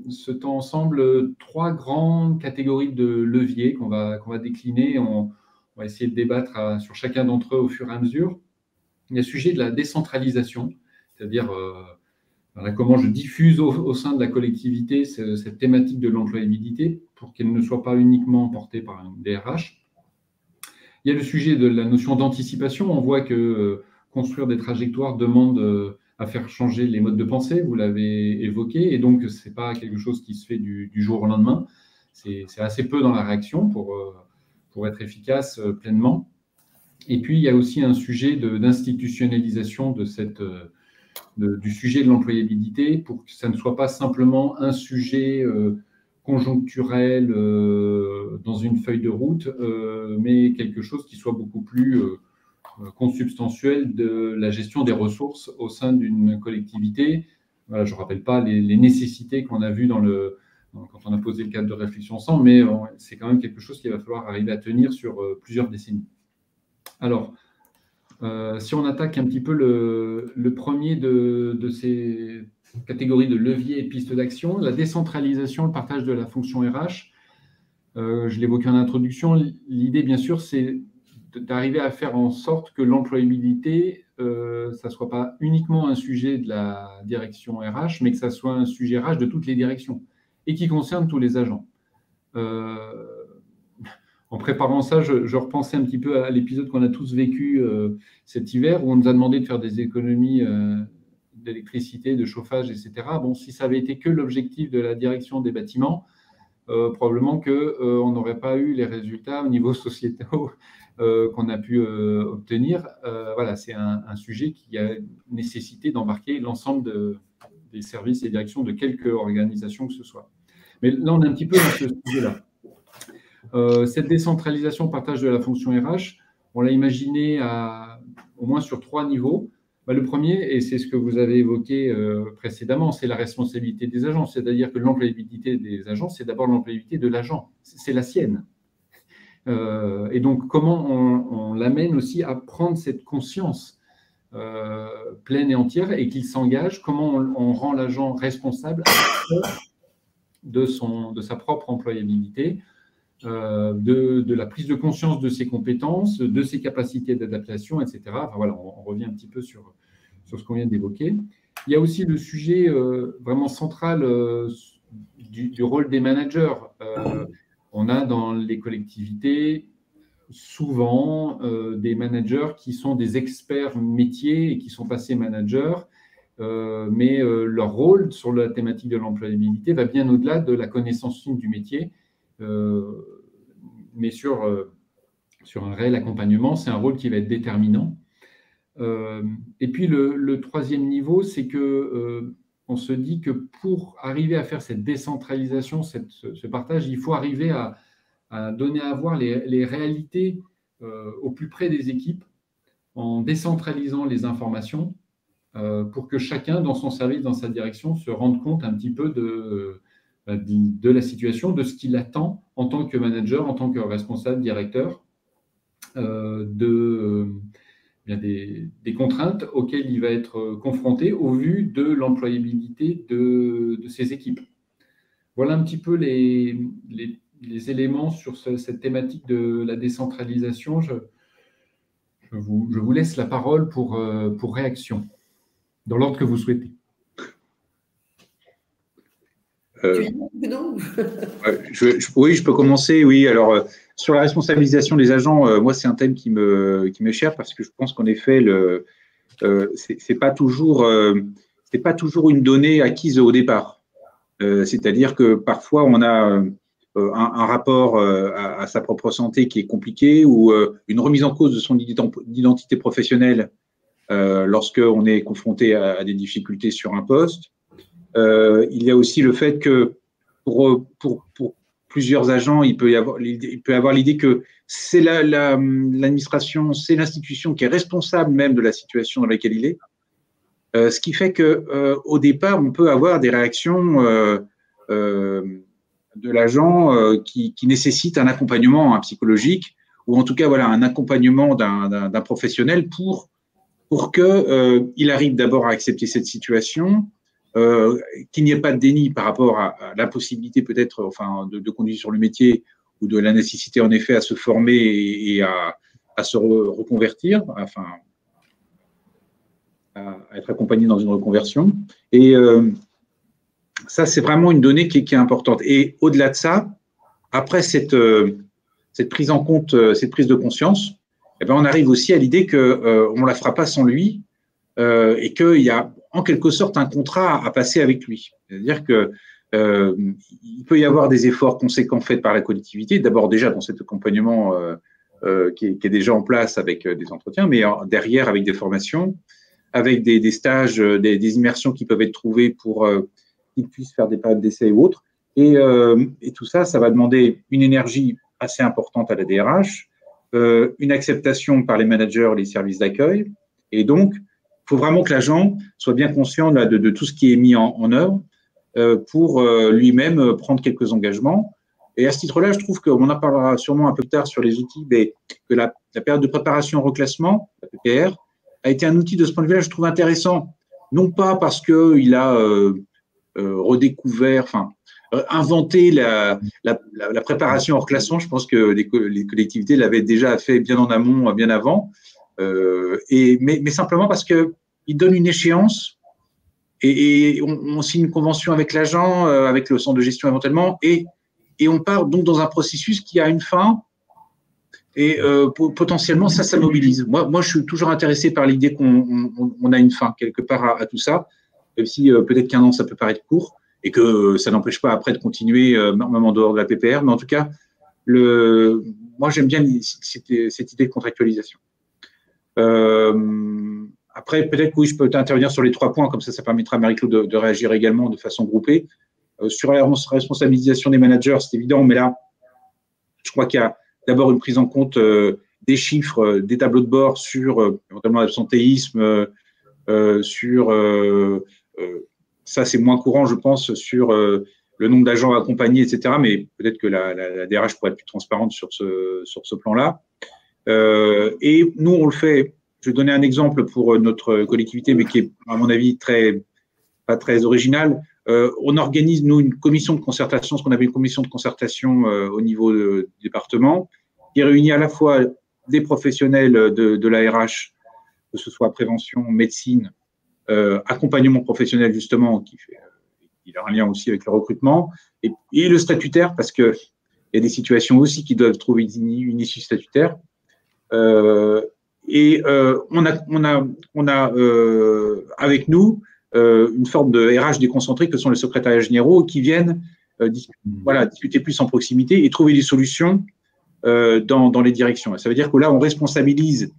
ce temps ensemble 3 grandes catégories de leviers qu'on va décliner. On va essayer de débattre sur chacun d'entre eux au fur et à mesure. Il y a le sujet de la décentralisation, c'est-à-dire comment je diffuse au sein de la collectivité cette thématique de l'employabilité pour qu'elle ne soit pas uniquement portée par un DRH. Il y a le sujet de la notion d'anticipation. On voit que construire des trajectoires demande à faire changer les modes de pensée, vous l'avez évoqué, et donc ce n'est pas quelque chose qui se fait du jour au lendemain. C'est assez peu dans la réaction pour être efficace pleinement. Et puis, il y a aussi un sujet d'institutionnalisation du sujet de l'employabilité pour que ça ne soit pas simplement un sujet conjoncturel dans une feuille de route, mais quelque chose qui soit beaucoup plus consubstantiel de la gestion des ressources au sein d'une collectivité. Voilà, je ne rappelle pas les nécessités qu'on a vues quand on a posé le cadre de réflexion ensemble, mais c'est quand même quelque chose qu'il va falloir arriver à tenir sur plusieurs décennies. Alors, si on attaque un petit peu le premier de ces catégories de leviers et pistes d'action, la décentralisation, le partage de la fonction RH, je l'évoquais en introduction, l'idée, bien sûr, c'est d'arriver à faire en sorte que l'employabilité, ça ne soit pas uniquement un sujet de la direction RH, mais que ça soit un sujet RH de toutes les directions et qui concerne tous les agents. En préparant ça, je repensais un petit peu à l'épisode qu'on a tous vécu cet hiver, où on nous a demandé de faire des économies d'électricité, de chauffage, etc. Bon, si ça avait été que l'objectif de la direction des bâtiments, probablement qu'on n'aurait pas eu les résultats au niveau sociétaux qu'on a pu obtenir. Voilà, c'est un sujet qui a nécessité d'embarquer l'ensemble des services et directions de quelque organisation que ce soit. Mais là, on est un petit peu dans ce sujet-là. Cette décentralisation, partage de la fonction RH, on l'a imaginé au moins sur 3 niveaux. Le premier, et c'est ce que vous avez évoqué précédemment, c'est la responsabilité des agents. C'est-à-dire que l'employabilité des agents, c'est d'abord l'employabilité de l'agent. C'est la sienne. Et donc, comment on l'amène aussi à prendre cette conscience pleine et entière et qu'il s'engage, comment on rend l'agent responsable de sa propre employabilité, de la prise de conscience de ses compétences, de ses capacités d'adaptation, etc. Enfin, voilà, on revient un petit peu sur ce qu'on vient d'évoquer. Il y a aussi le sujet vraiment central du rôle des managers. On a dans les collectivités souvent des managers qui sont des experts métiers et qui sont passés managers, mais leur rôle sur la thématique de l'employabilité va bien au-delà de la connaissance fine du métier. Mais sur un réel accompagnement, c'est un rôle qui va être déterminant. Et puis le troisième niveau, c'est que on se dit que pour arriver à faire cette décentralisation, ce partage, il faut arriver à donner à voir les réalités au plus près des équipes en décentralisant les informations pour que chacun, dans son service, dans sa direction, se rende compte un petit peu de la situation, de ce qu'il attend en tant que manager, en tant que responsable, directeur, des contraintes auxquelles il va être confronté au vu de l'employabilité de ses équipes. Voilà un petit peu les éléments sur cette thématique de la décentralisation. Je vous laisse la parole pour réaction, dans l'ordre que vous souhaitez. Oui, je peux commencer. Oui, alors sur la responsabilisation des agents, moi c'est un thème qui m'est cher parce que je pense qu'en effet c'est pas toujours une donnée acquise au départ. C'est-à-dire que parfois on a un rapport à sa propre santé qui est compliqué ou une remise en cause de son identité professionnelle lorsqu'on est confronté à des difficultés sur un poste. Il y a aussi le fait que pour plusieurs agents, il peut y avoir l'idée que c'est l'administration, c'est l'institution qui est responsable même de la situation dans laquelle il est. Ce qui fait qu'au départ, on peut avoir des réactions de l'agent qui nécessitent un accompagnement psychologique ou en tout cas voilà, un accompagnement d'un professionnel pour qu'il arrive d'abord à accepter cette situation, qu'il n'y ait pas de déni par rapport à l'impossibilité peut-être de conduire sur le métier ou de la nécessité en effet à se former et à se reconvertir, à être accompagné dans une reconversion. Et ça, c'est vraiment une donnée qui est importante. Et au-delà de ça, après cette cette prise en compte, cette prise de conscience, eh ben, on arrive aussi à l'idée qu'on ne la fera pas sans lui et qu'il y a en quelque sorte un contrat à passer avec lui. C'est-à-dire que il peut y avoir des efforts conséquents faits par la collectivité, d'abord déjà dans cet accompagnement qui est déjà en place avec des entretiens, mais derrière avec des formations, avec des stages, des immersions qui peuvent être trouvées pour qu'ils puissent faire des périodes d'essai ou autres. Et tout ça, ça va demander une énergie assez importante à la DRH, une acceptation par les managers, les services d'accueil. Et donc, il faut vraiment que l'agent soit bien conscient là, de tout ce qui est mis en œuvre pour lui-même prendre quelques engagements. Et à ce titre-là, je trouve qu'on en parlera sûrement un peu plus tard sur les outils, mais que la période de préparation au reclassement, la PPR, a été un outil de ce point de vue-là, je trouve intéressant. Non pas parce qu'il a redécouvert, enfin, inventé la préparation au reclassement. Je pense que les collectivités l'avaient déjà fait bien en amont, bien avant. Mais simplement parce qu'il donne une échéance et on signe une convention avec l'agent, avec le centre de gestion éventuellement, et on part donc dans un processus qui a une fin. Et potentiellement, ça mobilise. Moi, je suis toujours intéressé par l'idée qu'on a une fin quelque part à tout ça, même si peut-être qu'un an, ça peut paraître court, et que ça n'empêche pas après de continuer, même en dehors de la PPR. Mais en tout cas, moi, j'aime bien cette idée de contractualisation. Après, peut-être que oui, je peux intervenir sur les 3 points, comme ça permettra à Marie-Claude de réagir également de façon groupée. Sur la responsabilisation des managers, c'est évident, mais là, je crois qu'il y a d'abord une prise en compte des chiffres, des tableaux de bord sur éventuellement l'absentéisme, sur ça c'est moins courant, je pense, sur le nombre d'agents accompagnés, etc. Mais peut-être que la DRH pourrait être plus transparente sur ce plan-là. Et nous, on le fait. Je vais donner un exemple pour notre collectivité, mais qui est, à mon avis, pas très original. On organise, nous, une commission de concertation, ce qu'on appelle une commission de concertation au niveau du département, qui réunit à la fois des professionnels de l'ARH, que ce soit prévention, médecine, accompagnement professionnel, justement, qui a un lien aussi avec le recrutement, et le statutaire, parce qu'il y a des situations aussi qui doivent trouver une issue statutaire. On a avec nous une forme de RH déconcentré que sont les secrétariats généraux qui viennent discuter plus en proximité et trouver des solutions dans les directions. Ça veut dire que là, on responsabilise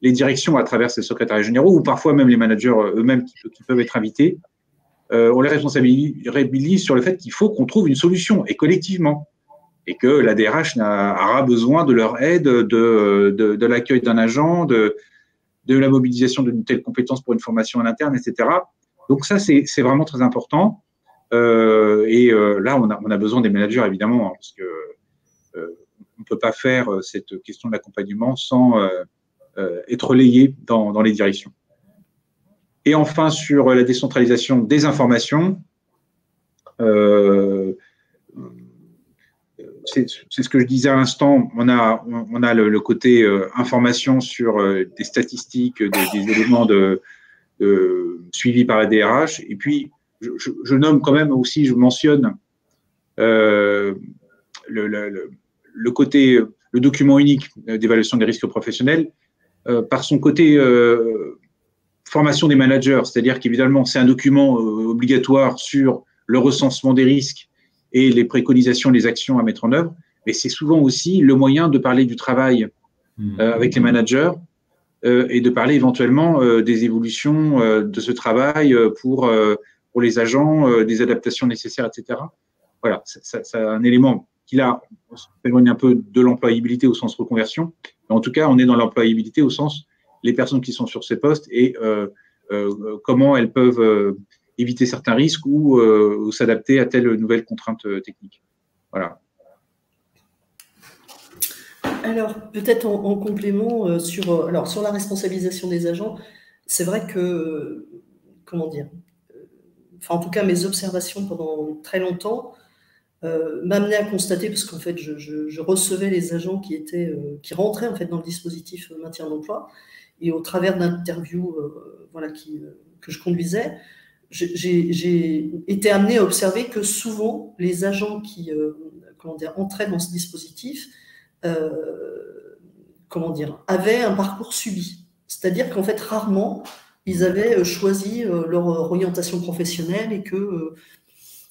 les directions à travers ces secrétariats généraux ou parfois même les managers eux-mêmes qui peuvent être invités. On les responsabilise sur le fait qu'il faut qu'on trouve une solution et collectivement. Et que la DRH aura besoin de leur aide, de l'accueil d'un agent, de la mobilisation d'une telle compétence pour une formation à l'interne, etc. Donc ça, c'est vraiment très important. Là, on a besoin des managers, évidemment, hein, parce que on ne peut pas faire cette question de l'accompagnement sans être relayé dans les directions. Et enfin, sur la décentralisation des informations, c'est ce que je disais à l'instant, on a le côté information sur des statistiques, des éléments suivis par la DRH. Et puis, je nomme quand même aussi, je mentionne le côté, le document unique d'évaluation des risques professionnels, par son côté formation des managers, c'est-à-dire qu'évidemment, c'est un document obligatoire sur le recensement des risques et les préconisations, les actions à mettre en œuvre, mais c'est souvent aussi le moyen de parler du travail avec les managers et de parler éventuellement des évolutions de ce travail pour les agents, des adaptations nécessaires, etc. Voilà, c'est un élément qui là, on s'éloigne un peu de l'employabilité au sens reconversion, mais en tout cas, on est dans l'employabilité au sens les personnes qui sont sur ces postes et comment elles peuvent éviter certains risques ou s'adapter à telle nouvelle contrainte technique. Voilà. Alors, peut-être en complément sur la responsabilisation des agents, c'est vrai que, comment dire, en tout cas, mes observations pendant très longtemps m'amenaient à constater, parce qu'en fait, je recevais les agents qui rentraient en fait dans le dispositif maintien d'emploi, et au travers d'interviews que je conduisais, j'ai été amenée à observer que souvent, les agents qui entraient dans ce dispositif comment dire, avaient un parcours subi. C'est-à-dire qu'en fait, rarement, ils avaient choisi leur orientation professionnelle et que,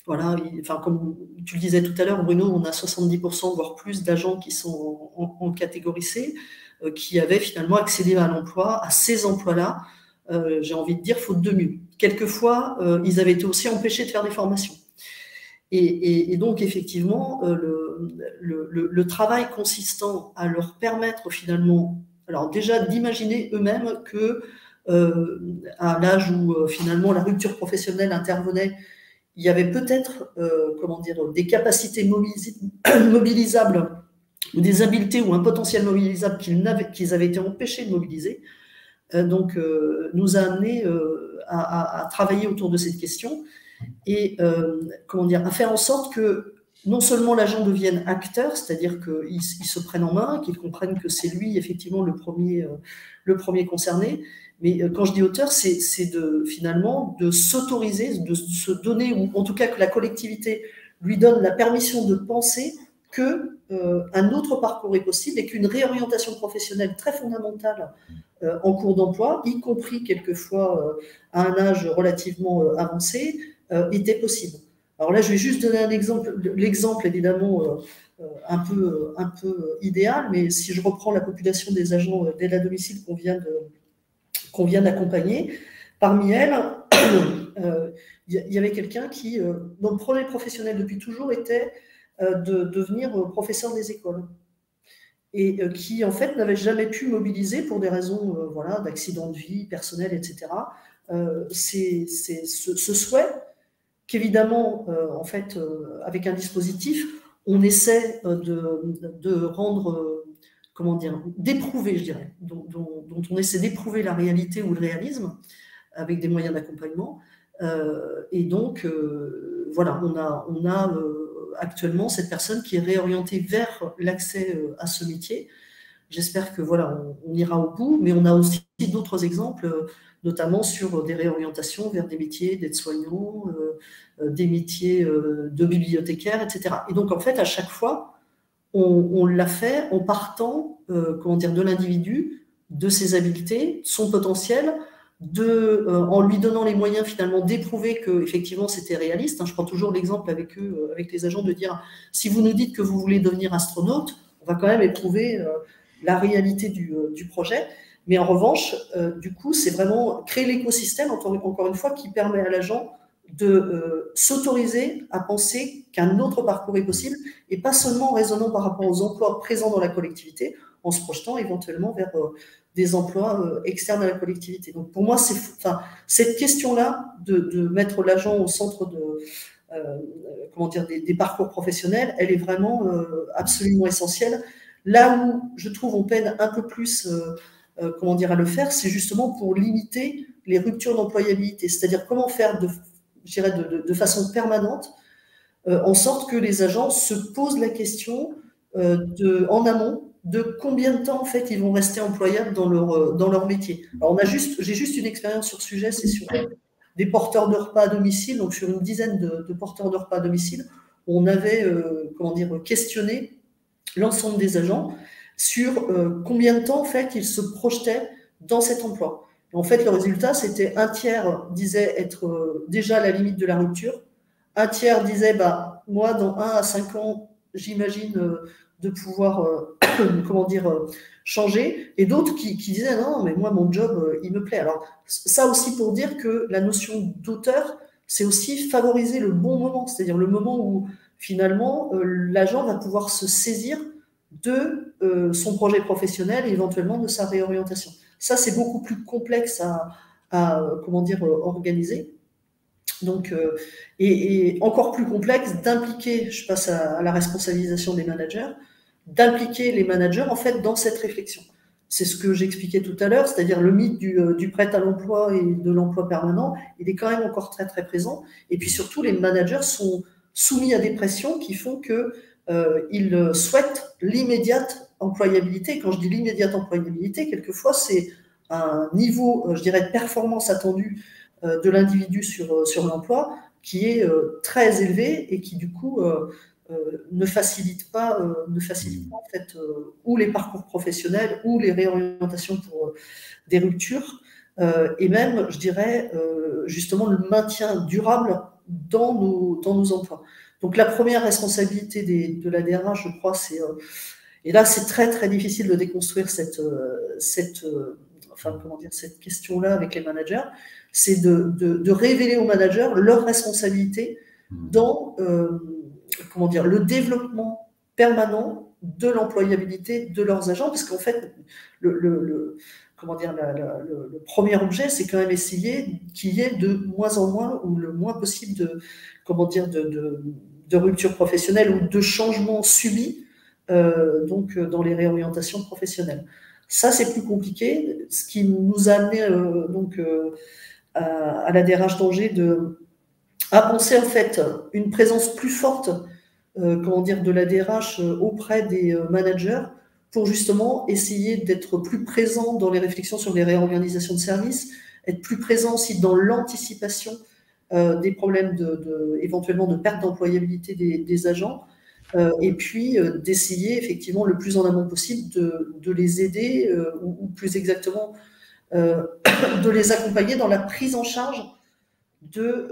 voilà, enfin, comme tu le disais tout à l'heure, Bruno, on a 70%, voire plus d'agents qui sont en catégorie C, qui avaient finalement accédé à l'emploi, à ces emplois-là, j'ai envie de dire, faute de mieux. Quelquefois, ils avaient été aussi empêchés de faire des formations. Et donc, effectivement, le travail consistant à leur permettre finalement, alors déjà d'imaginer eux-mêmes que à l'âge où finalement la rupture professionnelle intervenait, il y avait peut-être comment dire, des capacités mobilisables ou des habiletés ou un potentiel mobilisable qu'ils avaient été empêchés de mobiliser. Donc, nous a amené à travailler autour de cette question et comment dire, à faire en sorte que non seulement l'agent devienne acteur, c'est-à-dire qu'il se prenne en main, qu'il comprenne que c'est lui effectivement le premier concerné, mais quand je dis auteur, c'est finalement de s'autoriser, de se donner, ou en tout cas que la collectivité lui donne la permission de penser que un autre parcours est possible et qu'une réorientation professionnelle très fondamentale en cours d'emploi, y compris quelquefois à un âge relativement avancé, était possible. Alors là, je vais juste donner un exemple, l'exemple évidemment un peu idéal, mais si je reprends la population des agents d'aide à domicile qu'on vient d'accompagner, parmi elles, il y avait quelqu'un qui, dont le projet professionnel depuis toujours était de devenir professeur des écoles et qui en fait n'avait jamais pu mobiliser pour des raisons voilà, d'accident de vie personnel, etc. C'est ce souhait qu'évidemment, en fait, avec un dispositif, on essaie de rendre, comment dire, d'éprouver, je dirais, dont on essaie d'éprouver la réalité ou le réalisme avec des moyens d'accompagnement. Et donc, voilà, on a actuellement cette personne qui est réorientée vers l'accès à ce métier. J'espère que voilà, on ira au bout, mais on a aussi d'autres exemples, notamment sur des réorientations vers des métiers d'aide-soignants, des métiers de bibliothécaires, etc. Et donc, en fait, à chaque fois, on l'a fait en partant, comment dire, de l'individu, de ses habiletés, son potentiel, en lui donnant les moyens finalement d'éprouver que effectivement c'était réaliste. Hein. Je prends toujours l'exemple avec eux, avec les agents, de dire si vous nous dites que vous voulez devenir astronaute, on va quand même éprouver la réalité du projet. Mais en revanche, du coup, c'est vraiment créer l'écosystème, encore une fois, qui permet à l'agent de s'autoriser à penser qu'un autre parcours est possible et pas seulement en raisonnant par rapport aux emplois présents dans la collectivité, en se projetant éventuellement vers des emplois externes à la collectivité. Donc pour moi, cette question-là de mettre l'agent au centre comment dire, des parcours professionnels, elle est vraiment absolument essentielle. Là où je trouve on peine un peu plus comment dire, à le faire, c'est justement pour limiter les ruptures d'employabilité, c'est-à-dire comment faire je dirais de façon permanente en sorte que les agents se posent la question en amont de combien de temps en fait ils vont rester employables dans leur métier. Alors j'ai juste une expérience sur ce sujet, c'est sur des porteurs de repas à domicile, donc sur une dizaine de porteurs de repas à domicile, où on avait comment dire, questionné l'ensemble des agents sur combien de temps en fait ils se projetaient dans cet emploi. Et en fait, le résultat, c'était un tiers disait être déjà à la limite de la rupture, un tiers disait bah, moi, dans 1 à 5 ans, j'imagine de pouvoir comment dire, changer, et d'autres qui disaient non, mais moi, mon job, il me plaît. Alors, ça aussi pour dire que la notion d'auteur, c'est aussi favoriser le bon moment, c'est-à-dire le moment où finalement l'agent va pouvoir se saisir de son projet professionnel et éventuellement de sa réorientation. Ça, c'est beaucoup plus complexe à comment dire, organiser. Donc, et encore plus complexe d'impliquer, je passe à la responsabilisation des managers, d'impliquer les managers en fait dans cette réflexion. C'est ce que j'expliquais tout à l'heure, c'est-à-dire le mythe du prêt à l'emploi et de l'emploi permanent, il est quand même encore très très présent. Et puis surtout, les managers sont soumis à des pressions qui font qu'ils souhaitent l'immédiate employabilité. Quand je dis l'immédiate employabilité, quelquefois c'est un niveau, je dirais, de performance attendue de l'individu sur l'emploi qui est très élevé et qui du coup ne facilite pas en fait ou les parcours professionnels ou les réorientations pour des ruptures, et même, je dirais, justement, le maintien durable dans nos emplois. Donc, la première responsabilité de la DRH, je crois, c'est... et là, c'est très, très difficile de déconstruire cette question-là avec les managers, c'est de révéler aux managers leurs responsabilités dans le développement permanent de l'employabilité de leurs agents, parce qu'en fait, le premier objet, c'est quand même essayer qu'il y ait de moins en moins ou le moins possible de ruptures professionnelles ou de changements subis dans les réorientations professionnelles. Ça, c'est plus compliqué, ce qui nous a amené à la DRH d'Angers à penser en fait une présence plus forte de la DRH auprès des managers pour justement essayer d'être plus présent dans les réflexions sur les réorganisations de services, être plus présent aussi dans l'anticipation des problèmes éventuellement de perte d'employabilité des agents, et puis d'essayer effectivement le plus en amont possible de les aider, ou plus exactement de les accompagner dans la prise en charge de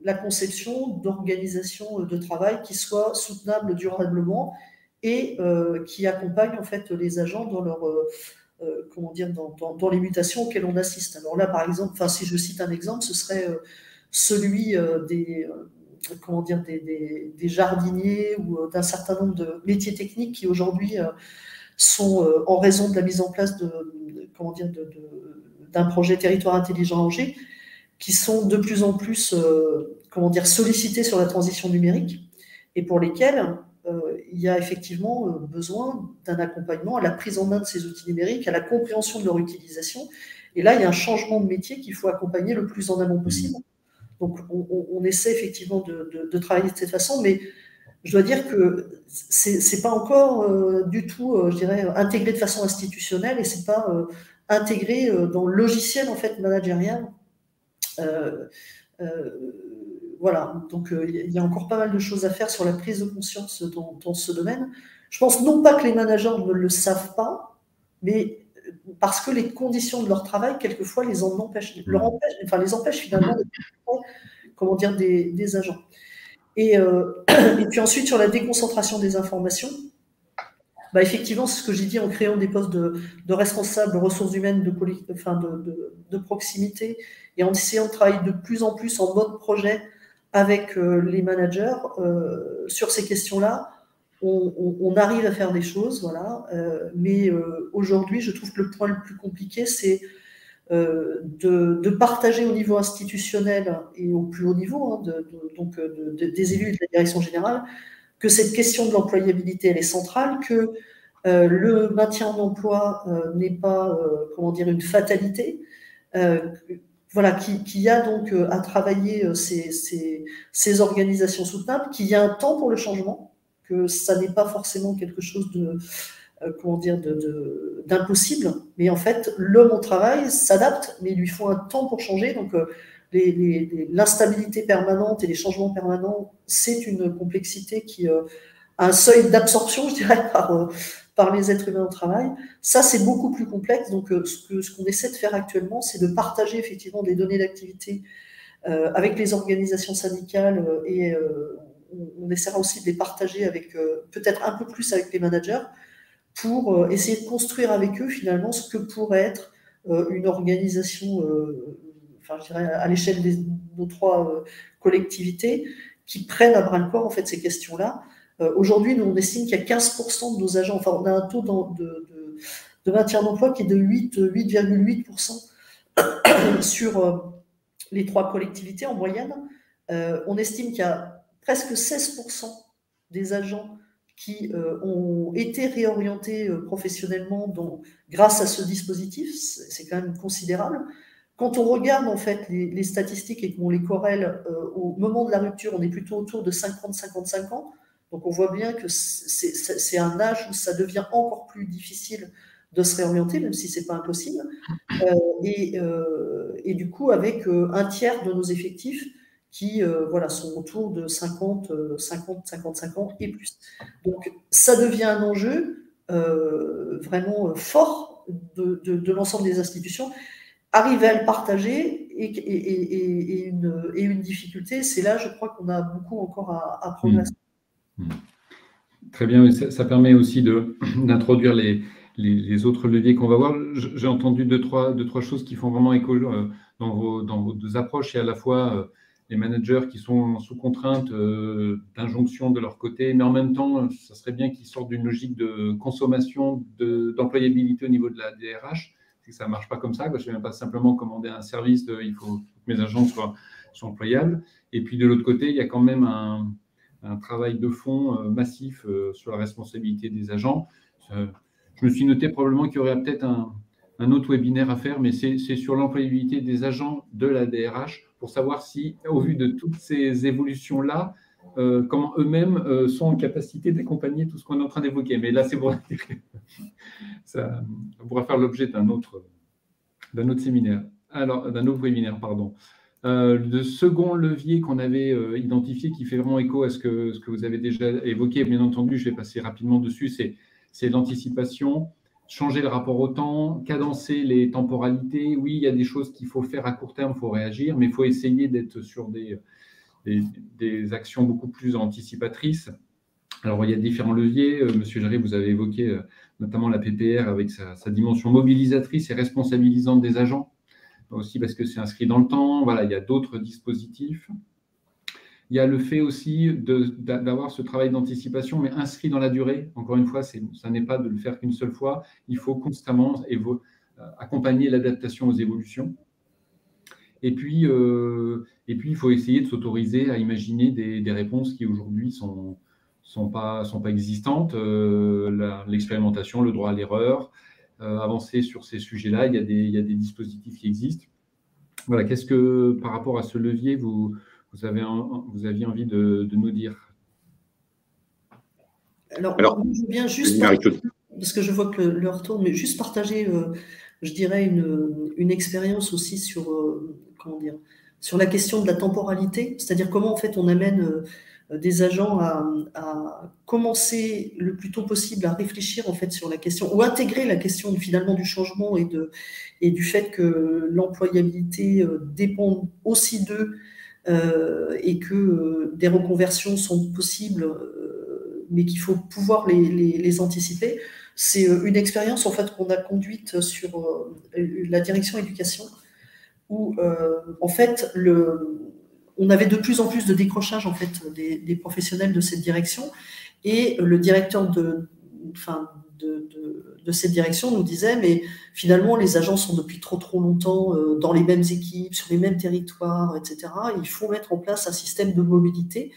la conception d'organisation de travail qui soit soutenable durablement et qui accompagne en fait les agents dans leur dans les mutations auxquelles on assiste. Alors là, par exemple, si je cite un exemple, ce serait celui des jardiniers ou d'un certain nombre de métiers techniques qui aujourd'hui sont, en raison de la mise en place d'un projet territoire intelligent à Angers, qui sont de plus en plus sollicités sur la transition numérique et pour lesquels il y a effectivement besoin d'un accompagnement à la prise en main de ces outils numériques, à la compréhension de leur utilisation. Et là, il y a un changement de métier qu'il faut accompagner le plus en amont possible. Donc, on essaie effectivement de travailler de cette façon, mais je dois dire que c'est pas encore du tout, je dirais, intégré de façon institutionnelle et c'est pas intégré dans le logiciel en fait managérial. Voilà, donc il y a encore pas mal de choses à faire sur la prise de conscience dans ce domaine. Je pense non pas que les managers ne le savent pas, mais parce que les conditions de leur travail, quelquefois, les empêchent finalement des agents. Et puis ensuite, sur la déconcentration des informations, effectivement, c'est ce que j'ai dit en créant des postes de responsables ressources humaines de proximité et en essayant de travailler de plus en plus en mode projet avec les managers sur ces questions-là. On arrive à faire des choses, voilà. Mais aujourd'hui, je trouve que le point le plus compliqué, c'est de partager au niveau institutionnel et au plus haut niveau, des élus et de la direction générale, que cette question de l'employabilité, elle est centrale, que le maintien en emploi n'est pas, une fatalité, qu'il y a donc à travailler ces organisations soutenables, qu'il y a un temps pour le changement, que ça n'est pas forcément quelque chose d'impossible, mais en fait, l'homme au travail s'adapte, mais il lui faut un temps pour changer, donc l'instabilité permanente et les changements permanents, c'est une complexité qui a un seuil d'absorption, je dirais, par les êtres humains au travail. Ça, c'est beaucoup plus complexe. Donc, ce qu'on essaie de faire actuellement, c'est de partager effectivement des données d'activité avec les organisations syndicales et on essaiera aussi de les partager avec peut-être un peu plus avec les managers pour essayer de construire avec eux finalement ce que pourrait être une organisation je dirais, à l'échelle de nos trois collectivités, qui prennent à bras-le-corps en fait ces questions-là. Aujourd'hui, nous, on estime qu'il y a 15% de nos agents, on a un taux de maintien d'emploi qui est de 8,8% sur les trois collectivités en moyenne. On estime qu'il y a presque 16% des agents qui ont été réorientés professionnellement grâce à ce dispositif. C'est quand même considérable. Quand on regarde en fait les statistiques et qu'on les corrèle au moment de la rupture, on est plutôt autour de 50-55 ans. Donc on voit bien que c'est un âge où ça devient encore plus difficile de se réorienter, même si c'est pas impossible. Et du coup, avec un tiers de nos effectifs qui voilà, sont autour de 50, 55 ans et plus. Donc, ça devient un enjeu vraiment fort de l'ensemble des institutions. Arriver à le partager et une difficulté, c'est là, je crois qu'on a beaucoup encore à progresser. Très bien, ça permet aussi d'introduire les autres leviers qu'on va voir. J'ai entendu deux, trois choses qui font vraiment écho dans vos deux approches. Il y a à la fois les managers qui sont sous contrainte d'injonction de leur côté, mais en même temps, ça serait bien qu'ils sortent d'une logique de consommation, d'employabilité au niveau de la DRH. Ça ne marche pas comme ça. Je ne viens pas simplement commander un service, il faut que mes agents soient employables. Et puis de l'autre côté, il y a quand même un travail de fond massif sur la responsabilité des agents. Je me suis noté probablement qu'il y aurait peut-être un autre webinaire à faire, mais c'est sur l'employabilité des agents de la DRH pour savoir si, au vu de toutes ces évolutions-là, comment eux-mêmes sont en capacité d'accompagner tout ce qu'on est en train d'évoquer. Mais là, c'est bon. Ça pourra faire l'objet d'un autre séminaire. Alors, d'un autre webinaire, pardon. Le second levier qu'on avait identifié qui fait vraiment écho à ce que vous avez déjà évoqué, bien entendu, je vais passer rapidement dessus, c'est l'anticipation, changer le rapport au temps, cadencer les temporalités. Oui, il y a des choses qu'il faut faire à court terme, il faut réagir, mais il faut essayer d'être sur des actions beaucoup plus anticipatrices. Alors, il y a différents leviers. Monsieur Jarry, vous avez évoqué notamment la PPR avec sa dimension mobilisatrice et responsabilisante des agents, aussi parce que c'est inscrit dans le temps. Voilà, il y a d'autres dispositifs. Il y a le fait aussi d'avoir ce travail d'anticipation, mais inscrit dans la durée. Encore une fois, ça n'est pas de le faire qu'une seule fois. Il faut constamment accompagner l'adaptation aux évolutions. Et puis, il faut essayer de s'autoriser à imaginer des réponses qui aujourd'hui sont pas existantes. L'expérimentation, le droit à l'erreur, avancer sur ces sujets-là. Il y a des dispositifs qui existent. Voilà, qu'est-ce que, par rapport à ce levier, vous aviez envie de nous dire? Alors je viens juste, parce que je vois que l'heure tourne, mais juste partager, je dirais, une expérience aussi sur, sur la question de la temporalité, c'est-à-dire comment en fait on amène des agents à commencer le plus tôt possible à réfléchir en fait sur la question, ou intégrer la question finalement du changement et du fait que l'employabilité dépend aussi d'eux et que des reconversions sont possibles, mais qu'il faut pouvoir les anticiper. C'est une expérience en fait qu'on a conduite sur la direction éducation, où en fait on avait de plus en plus de décrochage en fait des professionnels de cette direction, et le directeur de cette direction nous disait mais finalement les agents sont depuis trop longtemps dans les mêmes équipes, sur les mêmes territoires, etc. Il faut mettre en place un système de mobilité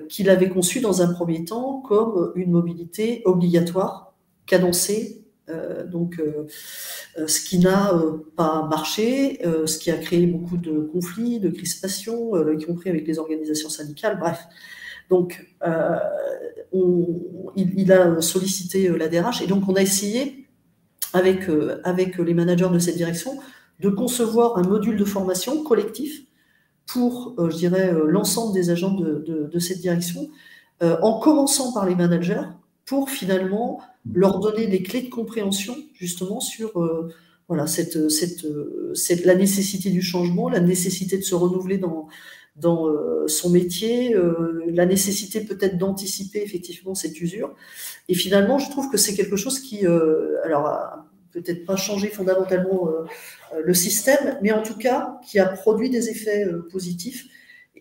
qu'il avait conçu dans un premier temps comme une mobilité obligatoire, cadencée, ce qui n'a pas marché, ce qui a créé beaucoup de conflits, de crispations, y compris avec les organisations syndicales, bref. Donc, il a sollicité la DRH, et donc on a essayé, avec les managers de cette direction, de concevoir un module de formation collectif pour, je dirais, l'ensemble des agents de cette direction, en commençant par les managers, pour finalement leur donner des clés de compréhension justement sur la nécessité du changement, la nécessité de se renouveler dans son métier, la nécessité peut-être d'anticiper effectivement cette usure. Et finalement, je trouve que c'est quelque chose qui, a peut-être pas changé fondamentalement le système, mais en tout cas qui a produit des effets positifs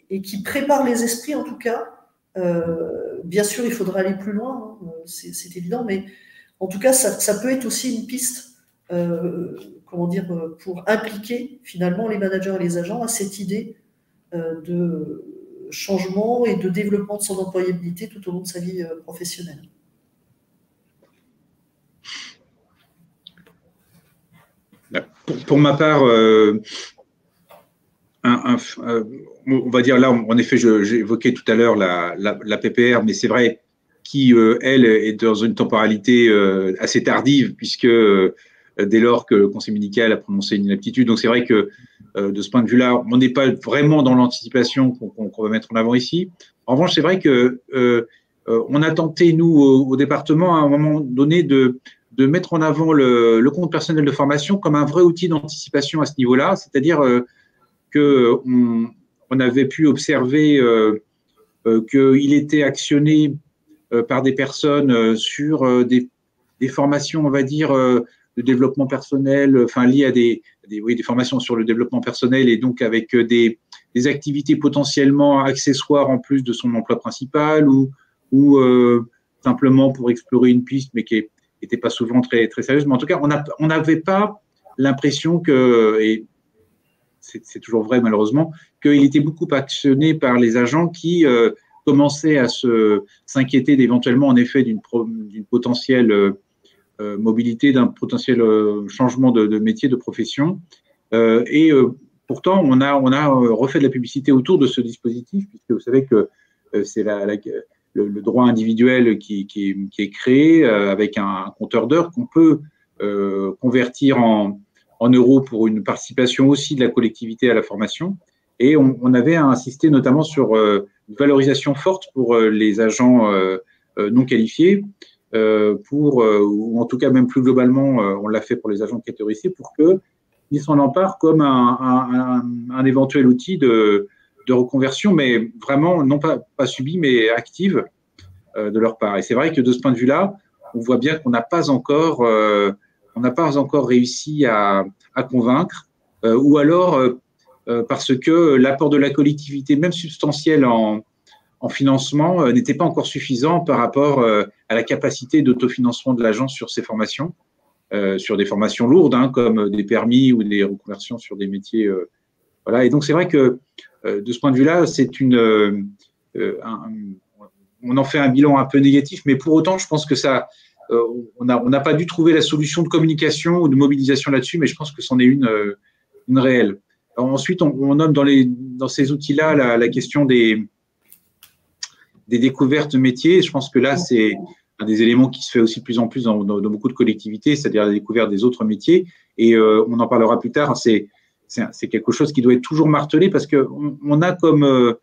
et qui prépare les esprits en tout cas. Bien sûr, il faudra aller plus loin, hein, c'est évident, mais en tout cas, ça peut être aussi une piste, pour impliquer finalement les managers et les agents à cette idée de changement et de développement de son employabilité tout au long de sa vie professionnelle. Pour ma part, on va dire là, en effet, j'ai évoqué tout à l'heure la PPR, mais c'est vrai qui, elle, est dans une temporalité assez tardive, puisque dès lors que le conseil médical a prononcé une inaptitude. Donc c'est vrai que de ce point de vue-là, on n'est pas vraiment dans l'anticipation qu'on va mettre en avant ici. En revanche, c'est vrai que on a tenté, nous, au département, à un moment donné, de mettre en avant le compte personnel de formation comme un vrai outil d'anticipation à ce niveau-là, c'est-à-dire qu'on avait pu observer qu'il était actionné par des personnes sur des formations, on va dire, de développement personnel, enfin liées à des formations sur le développement personnel et donc avec des activités potentiellement accessoires en plus de son emploi principal ou simplement pour explorer une piste, mais qui n'était pas souvent très, très sérieuse. Mais en tout cas, on n'avait pas l'impression que, et c'est toujours vrai malheureusement, qu'il était beaucoup actionné par les agents qui commençaient à s'inquiéter d'éventuellement, en effet, d'une potentielle mobilité, d'un potentiel changement de métier, de profession. Pourtant, on a refait de la publicité autour de ce dispositif, puisque vous savez que c'est le droit individuel qui est créé avec un compteur d'heures qu'on peut convertir en euros pour une participation aussi de la collectivité à la formation. Et on avait insisté notamment sur une valorisation forte pour les agents non qualifiés, ou en tout cas même plus globalement, on l'a fait pour les agents catégorisés, pour qu'ils s'en emparent comme un éventuel outil de reconversion, mais vraiment non pas subi, mais active de leur part. Et c'est vrai que de ce point de vue-là, on voit bien qu'on n'a pas encore réussi à convaincre, ou alors parce que l'apport de la collectivité, même substantiel en financement, n'était pas encore suffisant par rapport à la capacité d'autofinancement de l'agence sur ces formations, sur des formations lourdes, comme des permis ou des reconversions sur des métiers. Voilà. Et donc, c'est vrai que de ce point de vue-là, on en fait un bilan un peu négatif, mais pour autant, je pense que ça, on n'a pas dû trouver la solution de communication ou de mobilisation là-dessus, mais je pense que c'en est une réelle. Alors, ensuite, on nomme dans ces outils-là la question des découvertes de métiers. Je pense que là, c'est un des éléments qui se fait aussi de plus en plus dans beaucoup de collectivités, c'est-à-dire la découverte des autres métiers. Et on en parlera plus tard. C'est quelque chose qui doit être toujours martelé parce qu'on a comme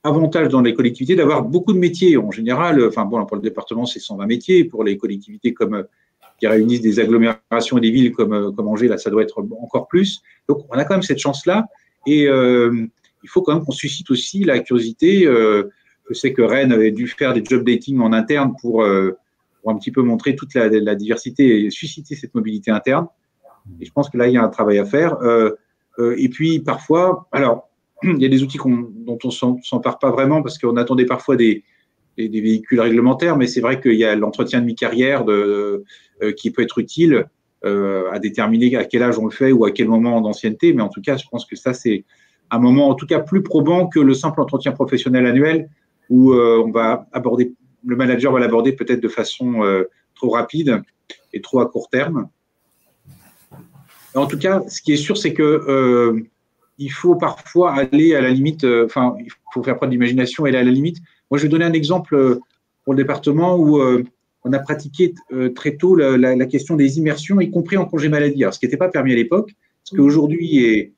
avantage dans les collectivités d'avoir beaucoup de métiers en général. Enfin bon, pour le département, c'est 120 métiers. Pour les collectivités qui réunissent des agglomérations et des villes comme Angers, là, ça doit être encore plus. Donc, on a quand même cette chance-là. Et il faut quand même qu'on suscite aussi la curiosité. Je sais que Rennes avait dû faire des job dating en interne pour un petit peu montrer toute la diversité et susciter cette mobilité interne. Et je pense que là, il y a un travail à faire. Et puis, parfois, alors, il y a des outils dont on ne s'empare pas vraiment parce qu'on attendait parfois des véhicules réglementaires, mais c'est vrai qu'il y a l'entretien de mi-carrière qui peut être utile à déterminer à quel âge on le fait ou à quel moment d'ancienneté. Mais en tout cas, je pense que ça, c'est un moment en tout cas plus probant que le simple entretien professionnel annuel où le manager va l'aborder peut-être de façon trop rapide et trop à court terme. En tout cas, ce qui est sûr, c'est que il faut parfois aller à la limite, il faut faire preuve d'imagination et aller à la limite. Moi, je vais donner un exemple pour le département où on a pratiqué très tôt la question des immersions, y compris en congé maladie. Alors, ce qui n'était pas permis à l'époque, ce qui aujourd'hui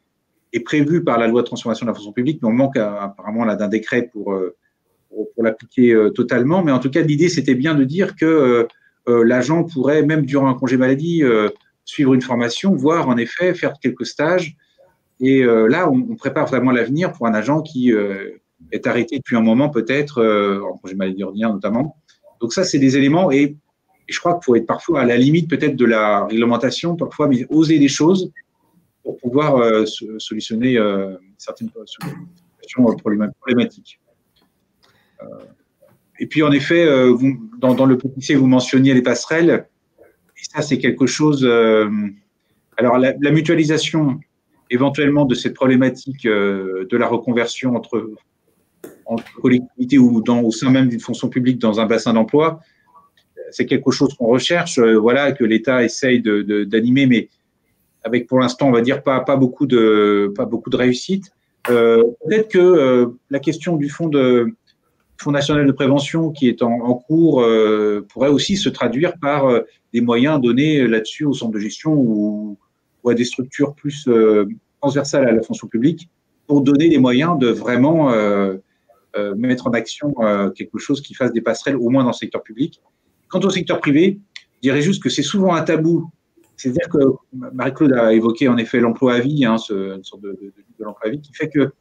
est prévu par la loi de transformation de la fonction publique, mais on manque apparemment là d'un décret pour l'appliquer totalement. Mais en tout cas, l'idée, c'était bien de dire que l'agent pourrait, même durant un congé maladie, suivre une formation, voire en effet faire quelques stages. Et là, on prépare vraiment l'avenir pour un agent qui est arrêté depuis un moment, peut-être, en congé maladie ordinaire notamment. Donc ça, c'est des éléments. Et je crois qu'il faut être parfois à la limite peut-être de la réglementation, parfois, mais oser des choses pour pouvoir solutionner certaines situations problématiques. Et puis, en effet, dans le petit C, vous mentionniez les passerelles. Et ça, c'est quelque chose… alors, la mutualisation éventuellement de cette problématique de la reconversion entre collectivités ou au sein même d'une fonction publique dans un bassin d'emploi, c'est quelque chose qu'on recherche, que l'État essaye d'animer, mais avec pour l'instant, on va dire, pas beaucoup de réussite. Peut-être que la question du fonds de Fonds national de prévention qui est en cours pourrait aussi se traduire par des moyens donnés là-dessus au centre de gestion ou à des structures plus transversales à la fonction publique pour donner les moyens de vraiment mettre en action quelque chose qui fasse des passerelles, au moins dans le secteur public. Quant au secteur privé, je dirais juste que c'est souvent un tabou. C'est-à-dire que Marie-Claude a évoqué en effet l'emploi à vie, une sorte de l'emploi à vie qui fait que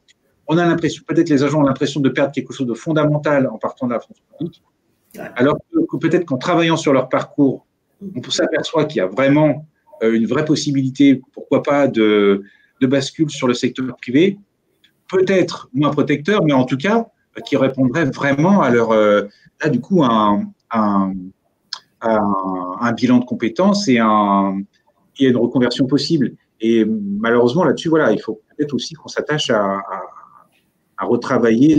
on a l'impression, peut-être les agents ont l'impression de perdre quelque chose de fondamental en partant de la fonction publique, alors que peut-être qu'en travaillant sur leur parcours, on s'aperçoit qu'il y a vraiment une vraie possibilité, pourquoi pas, de bascule sur le secteur privé, peut-être moins protecteur, mais en tout cas, qui répondrait vraiment à leur, là, du coup, un bilan de compétences et une reconversion possible. Et malheureusement, là-dessus, voilà, il faut peut-être aussi qu'on s'attache à retravailler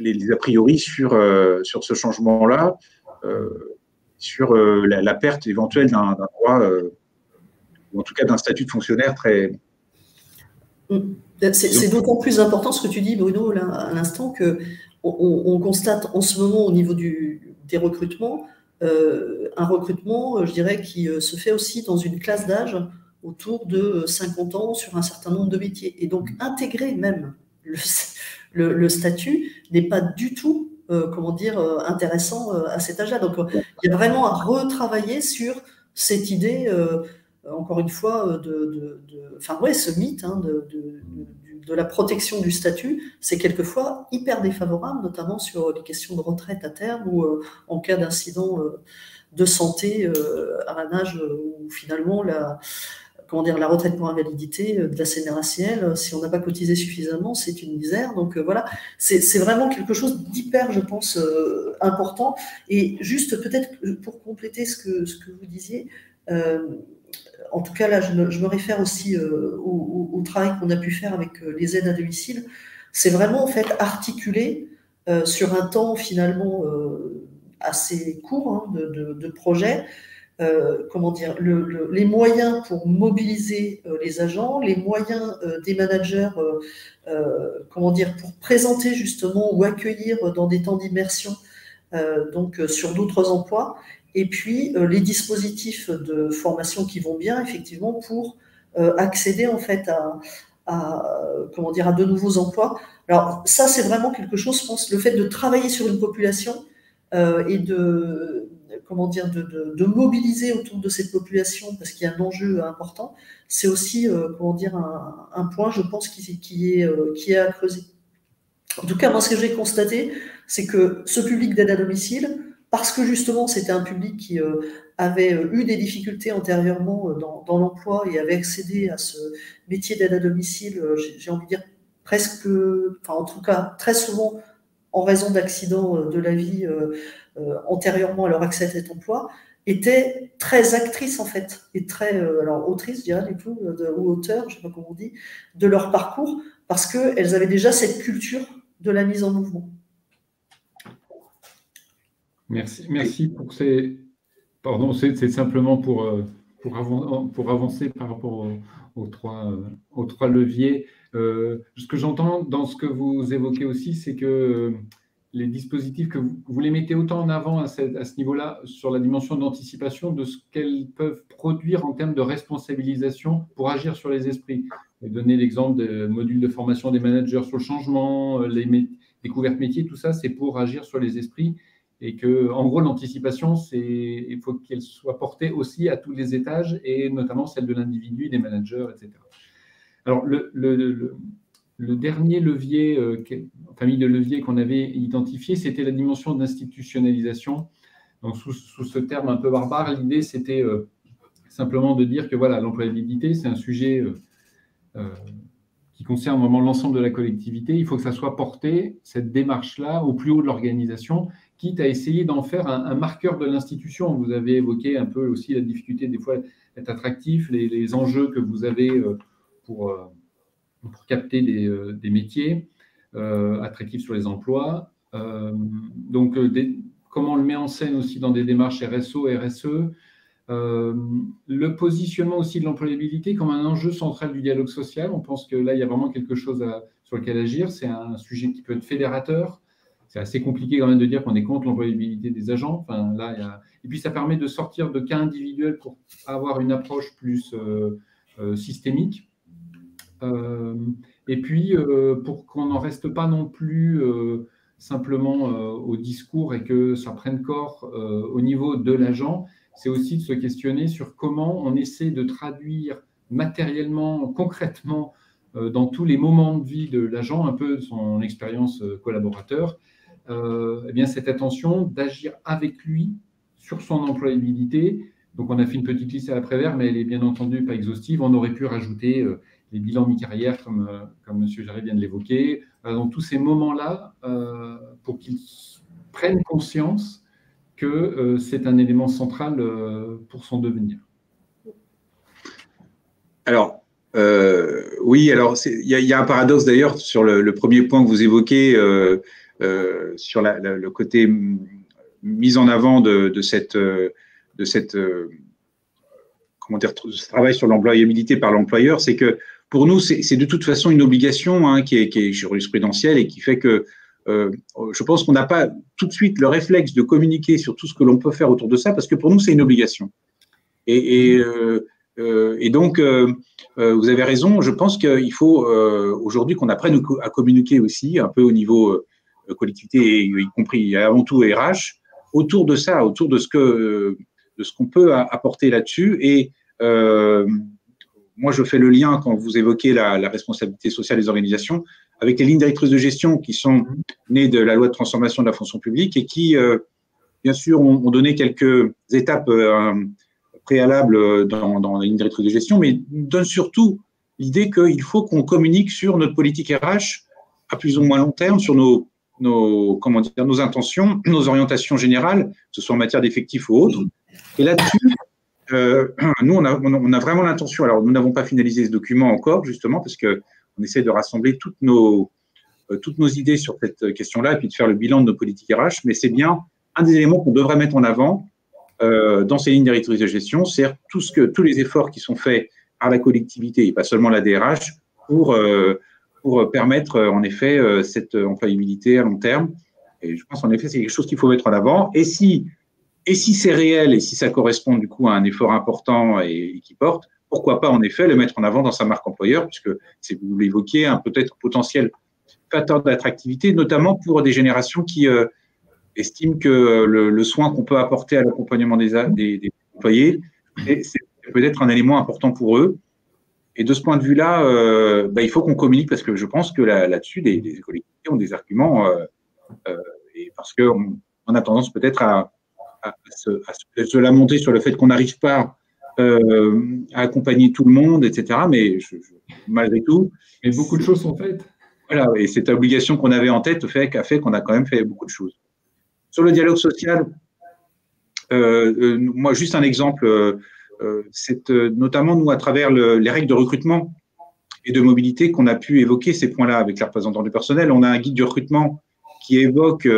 les a priori sur ce changement-là, sur la perte éventuelle d'un droit, ou en tout cas d'un statut de fonctionnaire très… C'est d'autant plus important ce que tu dis, Bruno, là, à l'instant, qu'on constate en ce moment au niveau des recrutements, un recrutement, je dirais, qui se fait aussi dans une classe d'âge autour de 50 ans sur un certain nombre de métiers. Et donc, intégrer même le statut n'est pas du tout, intéressant à cet âge-là. Donc, il y a vraiment à retravailler sur cette idée, encore une fois, ce mythe de la protection du statut, c'est quelquefois hyper défavorable, notamment sur les questions de retraite à terme ou en cas d'incident de santé à un âge où finalement la retraite pour invalidité de la CNRACL, si on n'a pas cotisé suffisamment, c'est une misère. Donc voilà, c'est vraiment quelque chose d'hyper, je pense, important. Et juste peut-être pour compléter ce que vous disiez, en tout cas là, je me réfère aussi au travail qu'on a pu faire avec les aides à domicile. C'est vraiment en fait articulé sur un temps finalement assez court de projet. Les moyens pour mobiliser les agents, les moyens des managers, pour présenter justement ou accueillir dans des temps d'immersion, sur d'autres emplois, et puis les dispositifs de formation qui vont bien, effectivement, pour accéder en fait à de nouveaux emplois. Alors ça, c'est vraiment quelque chose, je pense, le fait de travailler sur une population et de mobiliser autour de cette population, parce qu'il y a un enjeu important, c'est aussi un point, je pense, qui est à creuser. En tout cas, moi, ce que j'ai constaté, c'est que ce public d'aide à domicile, parce que justement, c'était un public qui avait eu des difficultés antérieurement dans l'emploi et avait accédé à ce métier d'aide à domicile, j'ai envie de dire presque, en tout cas, très souvent, en raison d'accidents de la vie antérieurement à leur accès à cet emploi, étaient très actrices en fait, et très, autrices, je dirais, du coup, ou auteurs, je ne sais pas comment on dit, de leur parcours, parce qu'elles avaient déjà cette culture de la mise en mouvement. Merci pour ces… Pardon, c'est simplement pour avancer par rapport aux trois leviers. Ce que j'entends dans ce que vous évoquez aussi, c'est que les dispositifs, que vous les mettez autant en avant à ce niveau-là, sur la dimension d'anticipation de ce qu'elles peuvent produire en termes de responsabilisation pour agir sur les esprits. Vous donner l'exemple des modules de formation des managers sur le changement, les découvertes métiers, tout ça, c'est pour agir sur les esprits. Et que, en gros, l'anticipation, il faut qu'elle soit portée aussi à tous les étages, et notamment celle de l'individu, des managers, etc. Alors, le dernier levier, famille de leviers qu'on avait identifié, c'était la dimension d'institutionnalisation. Donc, sous ce terme un peu barbare, l'idée, c'était simplement de dire que voilà, l'employabilité, c'est un sujet qui concerne vraiment l'ensemble de la collectivité. Il faut que ça soit porté, cette démarche-là, au plus haut de l'organisation, quitte à essayer d'en faire un marqueur de l'institution. Vous avez évoqué un peu aussi la difficulté, des fois, d'être attractif, les enjeux que vous avez pour capter des métiers attractifs sur les emplois. Comment on le met en scène aussi dans des démarches RSO, RSE, Le positionnement aussi de l'employabilité comme un enjeu central du dialogue social. On pense que là, il y a vraiment quelque chose sur lequel agir. C'est un sujet qui peut être fédérateur. C'est assez compliqué quand même de dire qu'on est contre l'employabilité des agents. Enfin, là, et puis, ça permet de sortir de cas individuels pour avoir une approche plus systémique. Et puis, pour qu'on n'en reste pas non plus simplement au discours et que ça prenne corps au niveau de l'agent, c'est aussi de se questionner sur comment on essaie de traduire matériellement, concrètement, dans tous les moments de vie de l'agent, un peu son expérience collaborateur, eh bien, cette attention d'agir avec lui sur son employabilité. Donc, on a fait une petite liste à l'après-vert, mais elle est bien entendu pas exhaustive. On aurait pu rajouter les bilans mi-carrière, comme M. Jarry vient de l'évoquer, dans tous ces moments-là, pour qu'ils prennent conscience que c'est un élément central pour son devenir. Alors, oui, alors il y a un paradoxe d'ailleurs sur le premier point que vous évoquez, sur le côté mise en avant de ce travail sur l'employabilité par l'employeur, c'est que pour nous, c'est de toute façon une obligation hein, qui est jurisprudentielle et qui fait que je pense qu'on n'a pas tout de suite le réflexe de communiquer sur tout ce que l'on peut faire autour de ça, parce que pour nous, c'est une obligation. Et donc, vous avez raison, je pense qu'il faut aujourd'hui qu'on apprenne à communiquer aussi, un peu au niveau collectivité, y compris avant tout RH, autour de ça, autour de ce qu'on peut apporter là-dessus. Et moi, je fais le lien quand vous évoquez la responsabilité sociale des organisations avec les lignes directrices de gestion qui sont nées de la loi de transformation de la fonction publique et qui, bien sûr, ont donné quelques étapes préalables dans les lignes directrices de gestion, mais donnent surtout l'idée qu'il faut qu'on communique sur notre politique RH à plus ou moins long terme, sur nos intentions, nos orientations générales, que ce soit en matière d'effectifs ou autres. Et là-dessus, nous, on a vraiment l'intention. Alors, nous n'avons pas finalisé ce document encore, justement, parce qu'on essaie de rassembler toutes nos idées sur cette question-là et puis de faire le bilan de nos politiques RH. Mais c'est bien un des éléments qu'on devrait mettre en avant dans ces lignes directrices de gestion, c'est tous les efforts qui sont faits par la collectivité et pas seulement la DRH pour permettre, en effet, cette employabilité à long terme. Et je pense, en effet, c'est quelque chose qu'il faut mettre en avant. Et si c'est réel et si ça correspond du coup à un effort important et qui porte, pourquoi pas en effet le mettre en avant dans sa marque employeur, puisque vous l'évoquiez, un peut-être potentiel facteur d'attractivité, notamment pour des générations qui estiment que le soin qu'on peut apporter à l'accompagnement des employés, c'est peut-être un élément important pour eux. Et de ce point de vue-là, il faut qu'on communique parce que je pense que là-dessus, les collectivités ont des arguments et parce qu'on a tendance peut-être à se lamenter sur le fait qu'on n'arrive pas à accompagner tout le monde, etc. Mais malgré tout… Mais beaucoup de choses sont faites. Voilà, et cette obligation qu'on avait en tête a fait qu'on a quand même fait beaucoup de choses. Sur le dialogue social, moi, juste un exemple, c'est notamment, nous, à travers les règles de recrutement et de mobilité qu'on a pu évoquer ces points-là avec les représentants du personnel. On a un guide de recrutement qui évoque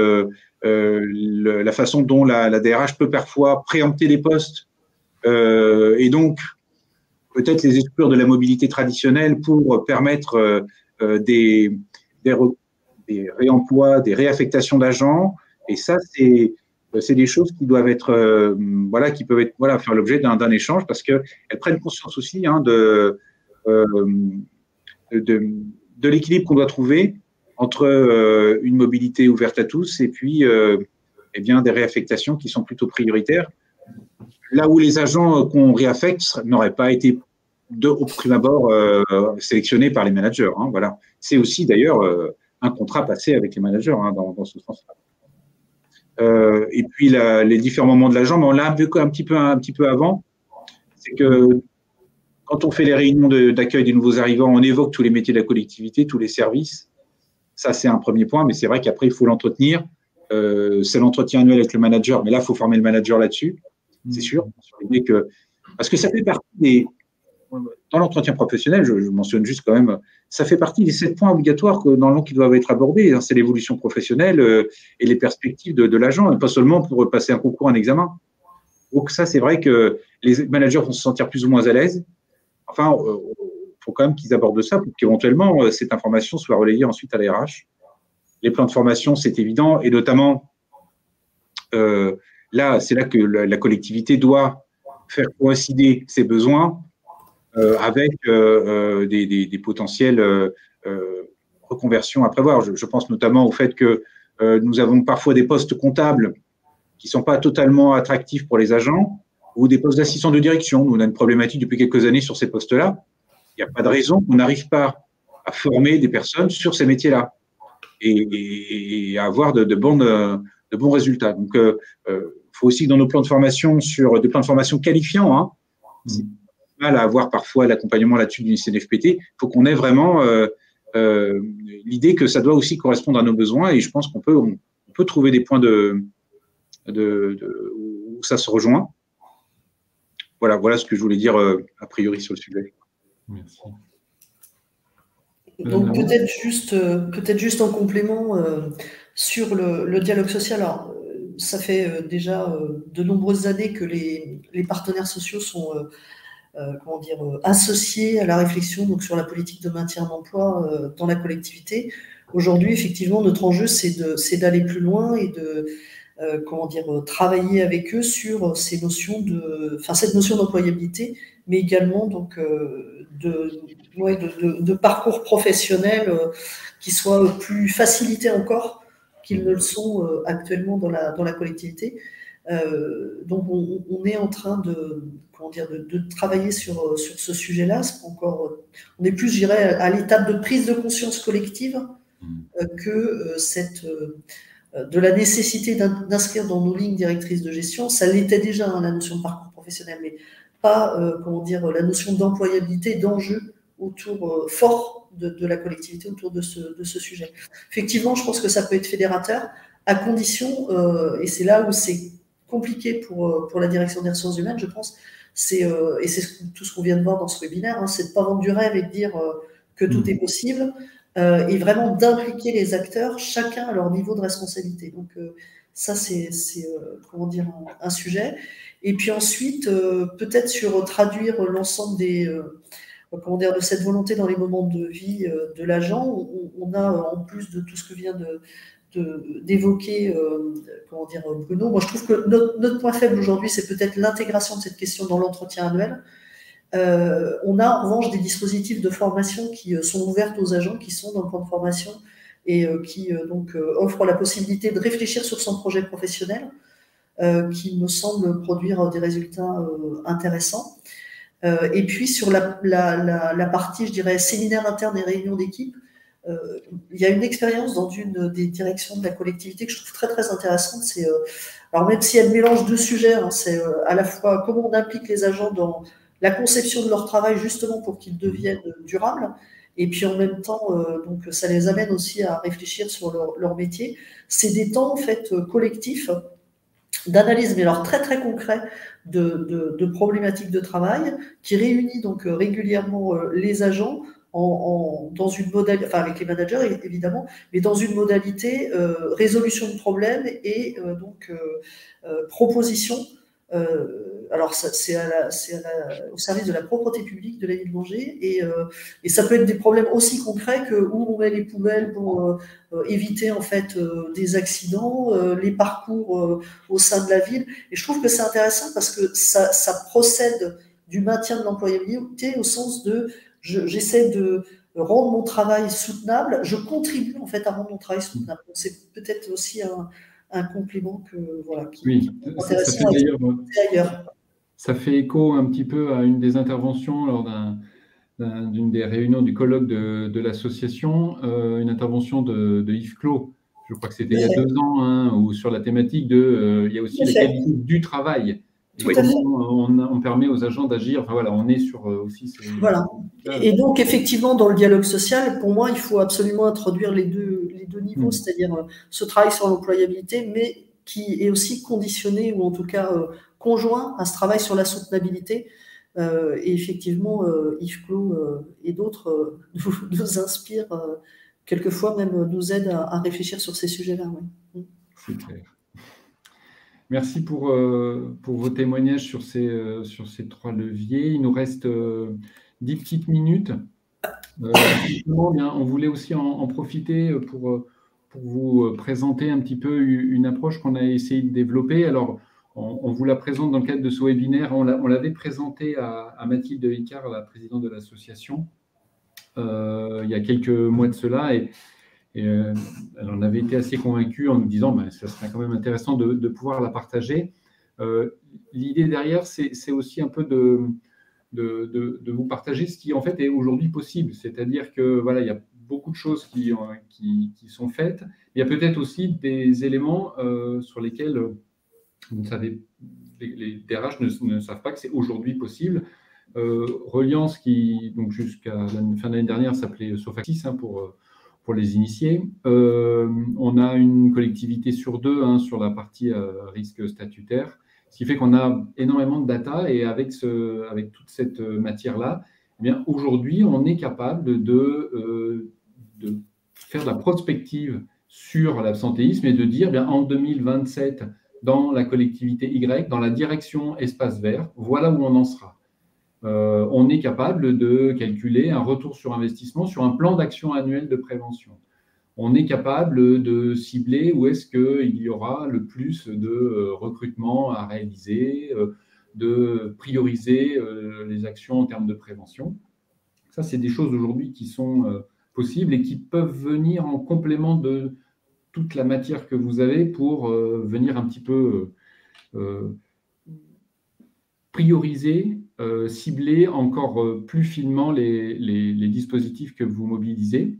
la façon dont la DRH peut parfois préempter les postes et donc peut-être les exclure de la mobilité traditionnelle pour permettre des réemplois, des réaffectations d'agents. Et ça, c'est des choses qui doivent être, qui peuvent être, faire l'objet d'un échange parce qu'elles prennent conscience aussi hein, de l'équilibre qu'on doit trouver entre une mobilité ouverte à tous et puis des réaffectations qui sont plutôt prioritaires. Là où les agents qu'on réaffecte n'auraient pas été au prime abord sélectionnés par les managers. Hein, voilà. C'est aussi d'ailleurs un contrat passé avec les managers hein, dans ce sens-là. Et puis les différents moments de l'agent, mais on l'a vu un petit peu avant, c'est que quand on fait les réunions d'accueil des nouveaux arrivants, on évoque tous les métiers de la collectivité, tous les services. Ça, c'est un premier point, mais c'est vrai qu'après, il faut l'entretenir. C'est l'entretien annuel avec le manager, mais là, il faut former le manager là-dessus, c'est sûr. Parce que ça fait partie dans l'entretien professionnel, je mentionne juste quand même, ça fait partie des 7 points obligatoires qui doivent être abordés. Hein, c'est l'évolution professionnelle et les perspectives de l'agent, et pas seulement pour passer un concours, un examen. Donc ça, c'est vrai que les managers vont se sentir plus ou moins à l'aise. Enfin, il faut quand même qu'ils abordent ça pour qu'éventuellement, cette information soit relayée ensuite à la RH. Les plans de formation, c'est évident, et notamment, là, c'est là que la collectivité doit faire coïncider ses besoins avec des potentielles reconversions à prévoir. Je pense notamment au fait que nous avons parfois des postes comptables qui ne sont pas totalement attractifs pour les agents, ou des postes d'assistants de direction. Nous, on a une problématique depuis quelques années sur ces postes-là. Il n'y a pas de raison qu'on n'arrive pas à former des personnes sur ces métiers-là et à avoir de bons résultats. Donc, faut aussi que dans nos plans de formation, sur des plans de formation qualifiants, hein, c'est mal à avoir parfois l'accompagnement là-dessus du CNFPT, il faut qu'on ait vraiment l'idée que ça doit aussi correspondre à nos besoins, et je pense qu'on peut trouver des points où ça se rejoint. Voilà ce que je voulais dire a priori sur le sujet. Merci. Donc peut-être juste en complément sur le dialogue social. Alors, ça fait déjà de nombreuses années que les partenaires sociaux sont associés à la réflexion donc, sur la politique de maintien d'emploi dans la collectivité. Aujourd'hui, effectivement, notre enjeu, c'est d'aller plus loin et de travailler avec eux sur cette notion d'employabilité, mais également donc de parcours professionnels qui soient plus facilités encore qu'ils ne le sont actuellement dans la collectivité. Donc on est en train de travailler sur ce sujet-là. On est plus, je dirais, à l'étape de prise de conscience collective que de la nécessité d'inscrire dans nos lignes directrices de gestion. Ça l'était déjà, hein, la notion de parcours professionnel, mais pas la notion d'employabilité, d'enjeu autour fort de la collectivité autour de ce sujet. Effectivement, je pense que ça peut être fédérateur, à condition, et c'est là où c'est compliqué pour la direction des ressources humaines, je pense, et c'est tout ce qu'on vient de voir dans ce webinaire, hein, c'est de ne pas vendre du rêve et de dire que tout est possible, et vraiment d'impliquer les acteurs, chacun à leur niveau de responsabilité. Donc ça, c'est un sujet. Et puis ensuite, peut-être sur traduire l'ensemble de cette volonté dans les moments de vie de l'agent, on a, en plus de tout ce que vient d'évoquer Bruno, moi je trouve que notre point faible aujourd'hui, c'est peut-être l'intégration de cette question dans l'entretien annuel. On a en revanche des dispositifs de formation qui sont ouverts aux agents, qui sont dans le plan de formation et qui offrent la possibilité de réfléchir sur son projet professionnel, qui me semble produire des résultats intéressants. Et puis sur la partie, je dirais, séminaire interne et réunion d'équipe, il y a une expérience dans une des directions de la collectivité que je trouve très très intéressante. Alors même si elle mélange deux sujets, hein, c'est à la fois comment on implique les agents dans la conception de leur travail justement pour qu'ils deviennent durables, et puis en même temps, donc ça les amène aussi à réfléchir sur leur métier. C'est des temps en fait collectifs d'analyse, mais alors très très concret de problématiques de travail, qui réunit donc régulièrement les agents dans une modalité, enfin avec les managers évidemment, mais dans une modalité résolution de problèmes et proposition. Alors c'est au service de la propreté publique de la ville d'Angers, et ça peut être des problèmes aussi concrets que où on met les poubelles pour éviter en fait des accidents, les parcours au sein de la ville. Et je trouve que c'est intéressant parce que ça procède du maintien de l'employabilité au sens de j'essaie de rendre mon travail soutenable, je contribue en fait à rendre mon travail soutenable. Donc c'est peut-être aussi un complément qui est intéressant ailleurs. Ça fait écho un petit peu à une des interventions lors d'une des réunions du colloque de l'association, une intervention de Yves Clos, je crois que c'était il y a 2 ans, hein, où sur la thématique il y a aussi la qualité du travail. Et comment on permet aux agents d'agir. Enfin, voilà, on est sur aussi ces... Voilà. Et donc, effectivement, dans le dialogue social, pour moi, il faut absolument introduire les deux niveaux, c'est-à-dire ce travail sur l'employabilité, mais qui est aussi conditionné, ou en tout cas conjoint à ce travail sur la soutenabilité. Et effectivement, Yves Clos et d'autres nous inspirent, quelquefois même nous aident à réfléchir sur ces sujets-là. Ouais. C'est clair. Merci pour vos témoignages sur ces 3 leviers. Il nous reste 10 petites minutes. On voulait aussi en profiter pour vous présenter un petit peu une approche qu'on a essayé de développer. Alors, on vous la présente dans le cadre de ce webinaire. On l'avait présenté à Mathilde Icard, la présidente de l'association, il y a quelques mois de cela. Et elle en avait été assez convaincue en nous disant ça serait quand même intéressant de pouvoir la partager. L'idée derrière, c'est aussi un peu de vous partager ce qui en fait est aujourd'hui possible. C'est-à-dire que voilà, il y a beaucoup de choses qui sont faites. Il y a peut-être aussi des éléments sur lesquels vous savez, les DRH ne savent pas que c'est aujourd'hui possible. Reliance, qui donc jusqu'à la fin de l'année dernière s'appelait Sofactis pour les initiés. On a une collectivité sur 2 sur la partie risque statutaire, ce qui fait qu'on a énormément de data, et avec toute cette matière-là, eh bien, aujourd'hui, on est capable de faire de la prospective sur l'absentéisme et de dire, bien, en 2027, dans la collectivité Y, dans la direction espace vert, voilà où on en sera. On est capable de calculer un retour sur investissement sur un plan d'action annuel de prévention. On est capable de cibler où est-ce qu'il y aura le plus de recrutement à réaliser, de prioriser les actions en termes de prévention. Ça, c'est des choses aujourd'hui qui sont possibles et qui peuvent venir en complément de toute la matière que vous avez pour venir un petit peu prioriser, cibler encore plus finement les dispositifs que vous mobilisez.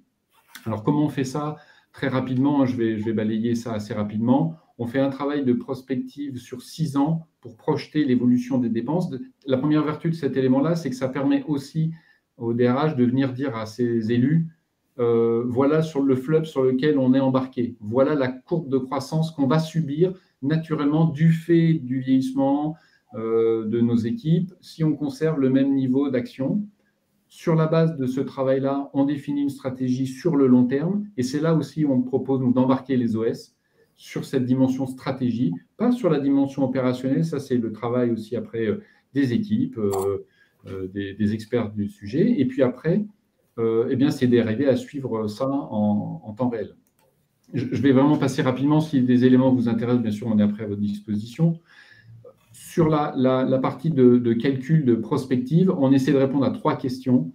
Alors, comment on fait ça? Très rapidement, je vais balayer ça assez rapidement. On fait un travail de prospective sur 6 ans pour projeter l'évolution des dépenses. La première vertu de cet élément-là, c'est que ça permet aussi au DRH de venir dire à ses élus, voilà sur le fleuve sur lequel on est embarqué. Voilà la courbe de croissance qu'on va subir naturellement du fait du vieillissement de nos équipes si on conserve le même niveau d'action. Sur la base de ce travail-là, on définit une stratégie sur le long terme, et c'est là aussi où on propose d'embarquer les OS sur cette dimension stratégie, pas sur la dimension opérationnelle. Ça, c'est le travail aussi après des équipes, des experts du sujet. Et puis après, eh bien, c'est d'arriver à suivre ça en temps réel. Je vais vraiment passer rapidement. Si des éléments vous intéressent, bien sûr, on est après à votre disposition. Sur la partie de calcul de prospective, on essaie de répondre à 3 questions.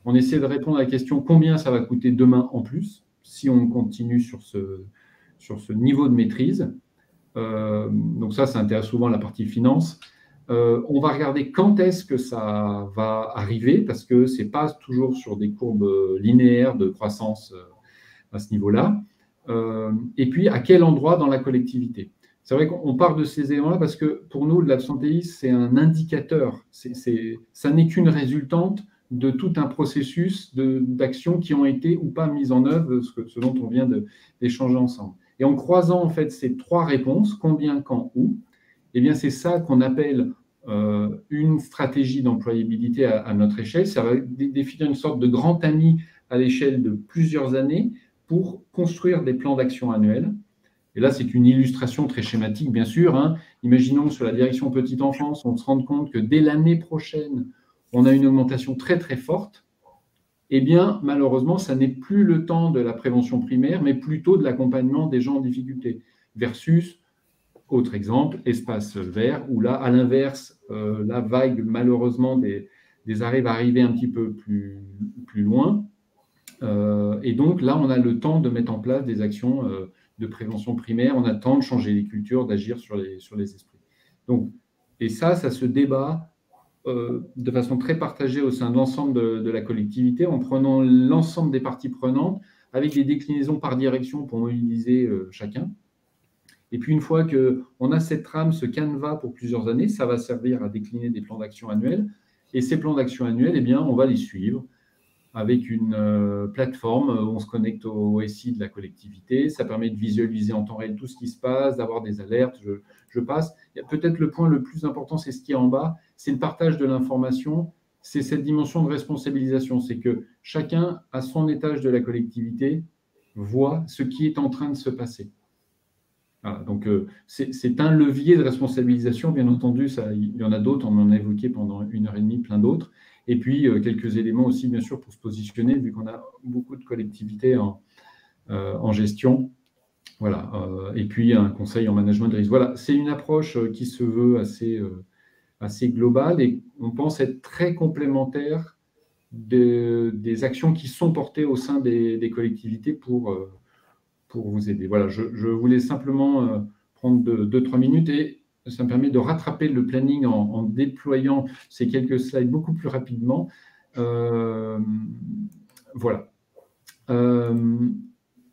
On essaie de répondre à la question combien ça va coûter demain en plus, si on continue sur ce niveau de maîtrise. Donc ça intéresse souvent la partie finance. On va regarder quand est-ce que ça va arriver, parce que ce n'est pas toujours sur des courbes linéaires de croissance à ce niveau-là. Et puis, à quel endroit dans la collectivité? C'est vrai qu'on part de ces éléments-là parce que pour nous, l'absentéisme, c'est un indicateur. Ça n'est qu'une résultante de tout un processus d'actions qui ont été ou pas mises en œuvre, ce dont on vient d'échanger ensemble. Et en croisant en fait ces 3 réponses, combien, quand, où, eh bien c'est ça qu'on appelle une stratégie d'employabilité à notre échelle. Ça va définir une sorte de grand tamis à l'échelle de plusieurs années pour construire des plans d'action annuels. Et là, c'est une illustration très schématique, bien sûr. Imaginons que sur la direction petite enfance, on se rende compte que dès l'année prochaine, on a une augmentation très, très forte. Eh bien, malheureusement, ça n'est plus le temps de la prévention primaire, mais plutôt de l'accompagnement des gens en difficulté. Versus, autre exemple, espace vert, où là, à l'inverse, la vague, malheureusement, des arrêts va arriver un petit peu plus loin. Et donc, là, on a le temps de mettre en place des actions de prévention primaire, on attend de changer les cultures, d'agir sur les esprits. Donc, et ça se débat de façon très partagée au sein de l'ensemble de la collectivité, en prenant l'ensemble des parties prenantes, avec des déclinaisons par direction pour mobiliser chacun. Et puis, une fois qu'on a cette trame, ce canevas pour plusieurs années, ça va servir à décliner des plans d'action annuels. Et ces plans d'action annuels, eh bien, on va les suivre avec une plateforme où on se connecte au SI de la collectivité. Ça permet de visualiser en temps réel tout ce qui se passe, d'avoir des alertes. Je passe. Peut-être le point le plus important, c'est ce qui est en bas, c'est le partage de l'information. C'est cette dimension de responsabilisation. C'est que chacun, à son étage de la collectivité, voit ce qui est en train de se passer. Voilà, donc, c'est un levier de responsabilisation, bien entendu, il y en a d'autres, on en a évoqué pendant 1 heure et demie, plein d'autres. Et puis, quelques éléments aussi, bien sûr, pour se positionner, vu qu'on a beaucoup de collectivités en gestion. Voilà. Et puis, un conseil en management de risque. Voilà, c'est une approche qui se veut assez globale et on pense être très complémentaire des actions qui sont portées au sein des collectivités pour vous aider. Voilà, je voulais simplement prendre 2-3 minutes et ça me permet de rattraper le planning en déployant ces quelques slides beaucoup plus rapidement. Voilà.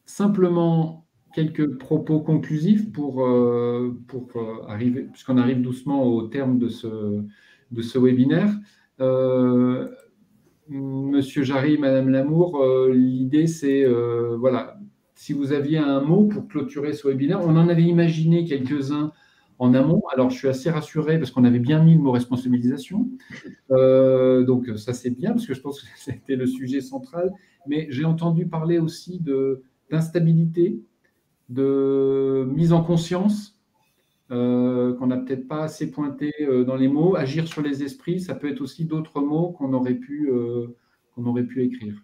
Simplement quelques propos conclusifs pour arriver, puisqu'on arrive doucement au terme de ce webinaire. Monsieur Jarry, Madame Lamour, l'idée c'est, voilà, si vous aviez un mot pour clôturer ce webinaire, on en avait imaginé quelques-uns en amont. Alors, je suis assez rassuré parce qu'on avait bien mis le mot responsabilisation. Donc, ça, c'est bien parce que je pense que c'était le sujet central. Mais j'ai entendu parler aussi d'instabilité, de mise en conscience, qu'on n'a peut-être pas assez pointé dans les mots. Agir sur les esprits, ça peut être aussi d'autres mots qu'on aurait pu écrire.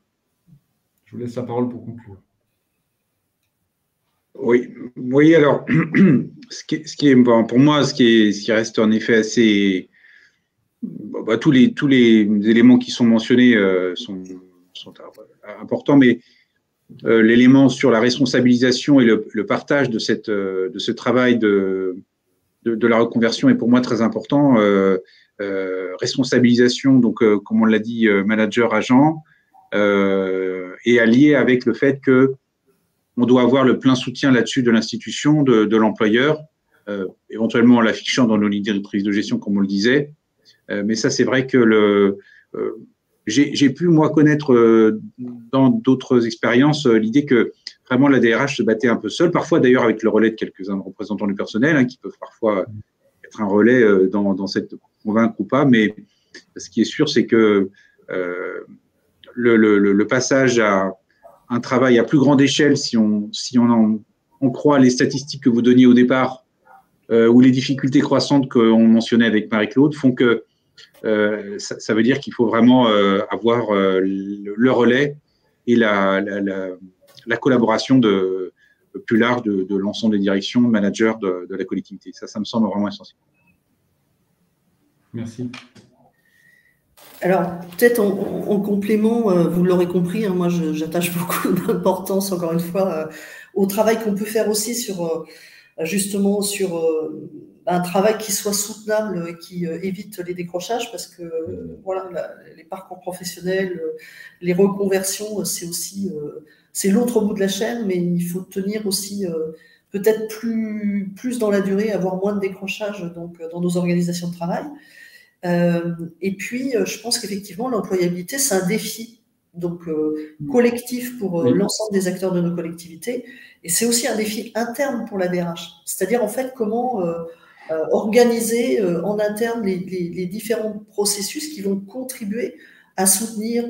Je vous laisse la parole pour conclure. Oui, alors, ce qui est bon, pour moi, ce qui reste en effet assez… tous les éléments qui sont mentionnés sont importants, mais l'élément sur la responsabilisation et le partage de ce travail de la reconversion est pour moi très important. Responsabilisation, donc, comme on l'a dit, manager-agent, et allié avec le fait que on doit avoir le plein soutien là-dessus de l'institution, de l'employeur, éventuellement en l'affichant dans nos lignes directrices de gestion, comme on le disait. Mais ça, c'est vrai que j'ai pu, moi, connaître dans d'autres expériences l'idée que vraiment la DRH se battait un peu seule, parfois d'ailleurs avec le relais de quelques-uns représentants du personnel, qui peuvent parfois être un relais dans cette convaincre ou pas. Mais ce qui est sûr, c'est que le passage à un travail à plus grande échelle, si on croit les statistiques que vous donniez au départ, ou les difficultés croissantes qu'on mentionnait avec Marie-Claude, font que ça veut dire qu'il faut vraiment avoir le relais et la collaboration plus large de l'ensemble des directions, managers de la collectivité. Ça me semble vraiment essentiel. Merci. Alors, peut-être en complément, vous l'aurez compris, moi j'attache beaucoup d'importance, encore une fois, au travail qu'on peut faire aussi justement sur un travail qui soit soutenable et qui évite les décrochages, parce que voilà, les parcours professionnels, les reconversions, c'est aussi c'est l'autre bout de la chaîne, mais il faut tenir aussi peut-être plus dans la durée, avoir moins de décrochages donc, dans nos organisations de travail. Et puis, je pense qu'effectivement, l'employabilité, c'est un défi donc, collectif pour l'ensemble des acteurs de nos collectivités. Et c'est aussi un défi interne pour la DRH. C'est-à-dire, en fait, comment organiser en interne les différents processus qui vont contribuer à soutenir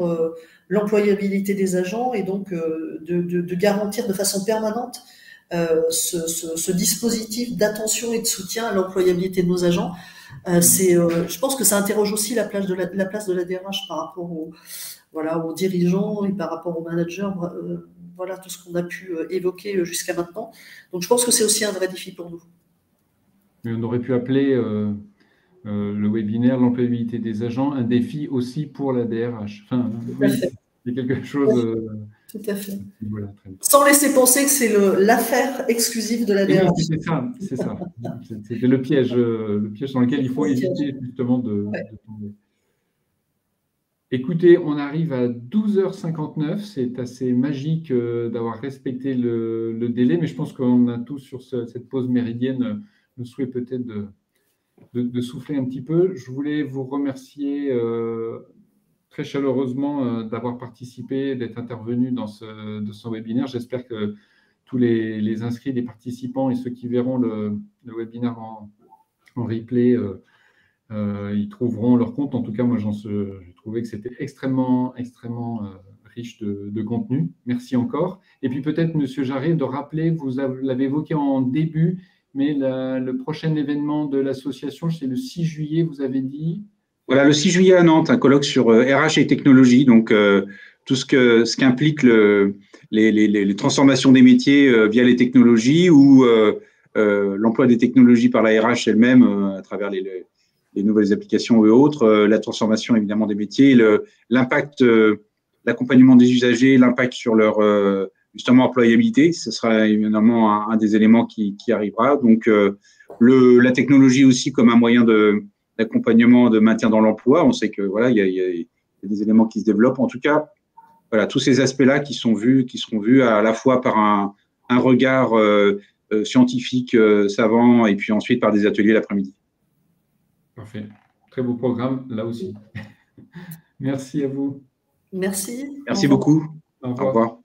l'employabilité des agents et donc de garantir de façon permanente ce dispositif d'attention et de soutien à l'employabilité de nos agents. Je pense que ça interroge aussi la place de la DRH par rapport aux dirigeants et par rapport aux managers, voilà tout ce qu'on a pu évoquer jusqu'à maintenant. Donc je pense que c'est aussi un vrai défi pour nous. On aurait pu appeler le webinaire l'employabilité des agents un défi aussi pour la DRH. Enfin, oui, c'est quelque chose… Tout à fait. Voilà, sans laisser penser que c'est l'affaire exclusive de la DRH. Oui, c'est ça. C'était le piège dans lequel il faut éviter justement de tomber. Écoutez, on arrive à 12h59. C'est assez magique d'avoir respecté le délai, mais je pense qu'on a tous sur cette pause méridienne le souhait peut-être de souffler un petit peu. Je voulais vous remercier très chaleureusement d'avoir participé, d'être intervenu dans ce webinaire. J'espère que tous les inscrits, les participants et ceux qui verront le webinaire en replay, ils trouveront leur compte. En tout cas, moi, j'ai trouvé que c'était extrêmement riche de contenu. Merci encore. Et puis peut-être, Monsieur Jarret, de rappeler, vous l'avez évoqué en début, mais le prochain événement de l'association, c'est le 6 juillet, vous avez dit. Voilà, le 6 juillet à Nantes, un colloque sur RH et technologie, donc tout ce qu'implique les transformations des métiers via les technologies ou l'emploi des technologies par la RH elle-même à travers les nouvelles applications et autres, la transformation évidemment des métiers, l'impact, l'accompagnement des usagers, l'impact sur leur justement employabilité, ce sera évidemment un des éléments qui arrivera. Donc la technologie aussi comme un moyen d'accompagnement, de maintien dans l'emploi. On sait que voilà, il y a des éléments qui se développent. En tout cas, voilà, tous ces aspects-là qui seront vus à la fois par un regard scientifique, savant, et puis ensuite par des ateliers l'après-midi. Parfait. Très beau programme, là aussi. Merci à vous. Merci. Merci beaucoup. Au revoir. Au revoir.